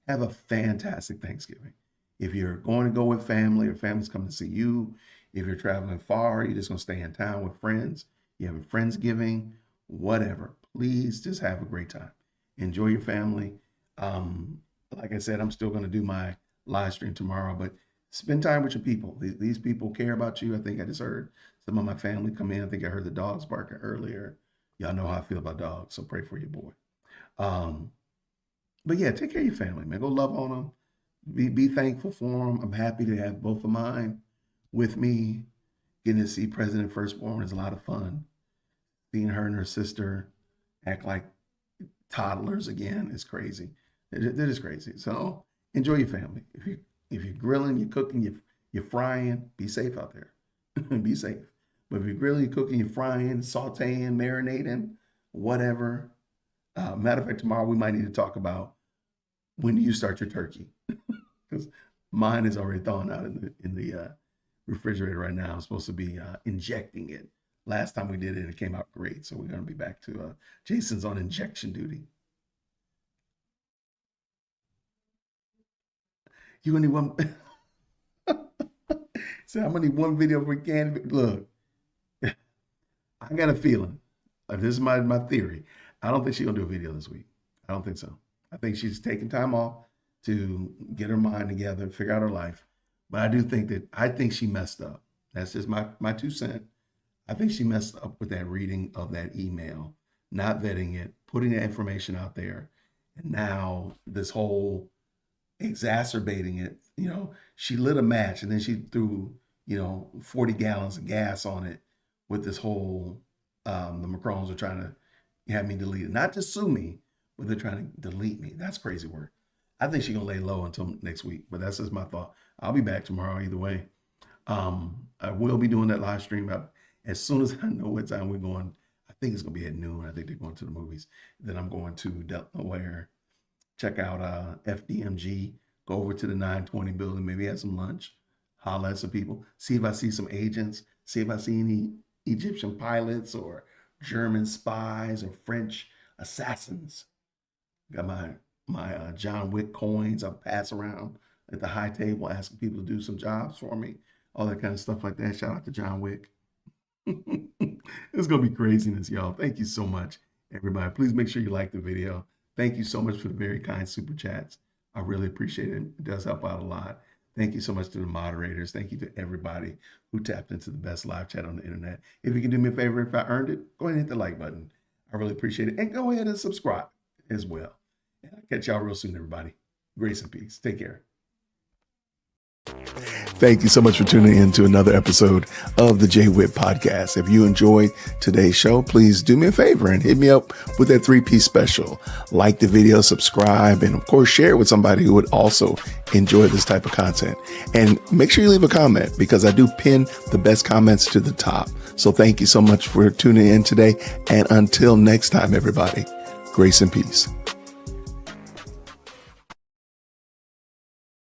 have a fantastic Thanksgiving. If you're going to go with family or family's coming to see you, if you're traveling far, you're just going to stay in town with friends, you have a Friendsgiving, whatever, please just have a great time. Enjoy your family. Like I said, I'm still going to do my live stream tomorrow, but spend time with your people. These people care about you. I think I just heard some of my family come in. I think I heard the dogs barking earlier. Y'all know how I feel about dogs, so pray for your boy. But yeah, take care of your family, man. Go love on them. Be thankful for them. I'm happy to have both of mine with me. Getting to see President Firstborn is a lot of fun. Seeing her and her sister act like toddlers again is crazy. They're just crazy. So enjoy your family. If you're grilling, you're cooking, you're frying, be safe out there. Be safe. But if you're grilling, you're cooking, you're frying, sauteing, marinating, whatever. Matter of fact, tomorrow we might need to talk about when do you start your turkey? Because mine is already thawing out in the refrigerator right now. I'm supposed to be injecting it. Last time we did it, it came out great. So we're going to be back to Jason's on injection duty. You gonna need one? So I'm gonna need one video for Candace. Look, I got a feeling. This is my theory. I don't think she's gonna do a video this week. I don't think so. I think she's taking time off to get her mind together, figure out her life. But I think she messed up. That's just my 2 cents. I think she messed up with that reading of that email, not vetting it, putting that information out there, and now this whole exacerbating it. She lit a match and then she threw 40 gallons of gas on it with this whole the Macrons are trying to have me delete it, not to sue me, but they're trying to delete me. That's crazy work. I think she's gonna lay low until next week, but that's just my thought. I'll be back tomorrow either way. I will be doing that live stream as soon as I know what time we're going. I think it's gonna be at noon. I think they're going to the movies. Then I'm going to Delaware, check out FDMG, go over to the 920 building, maybe have some lunch, holler at some people, see if I see some agents, see if I see any Egyptian pilots or German spies or French assassins. Got my John Wick coins I'll pass around at the high table, asking people to do some jobs for me, all that kind of stuff like that. Shout out to John Wick. It's going to be craziness, y'all. Thank you so much, everybody. Please make sure you like the video. Thank you so much for the very kind super chats. I really appreciate it. It does help out a lot. Thank you so much to the moderators. Thank you to everybody who tapped into the best live chat on the internet. If you can do me a favor, if I earned it, go ahead and hit the like button. I really appreciate it. And go ahead and subscribe as well. And I'll catch y'all real soon, everybody. Grace and peace. Take care. Thank you so much for tuning in to another episode of the Jay Witt Podcast. If you enjoyed today's show, please do me a favor and hit me up with that 3-piece special. Like the video, subscribe, and of course, share it with somebody who would also enjoy this type of content. And make sure you leave a comment because I do pin the best comments to the top. So thank you so much for tuning in today. And until next time, everybody, grace and peace.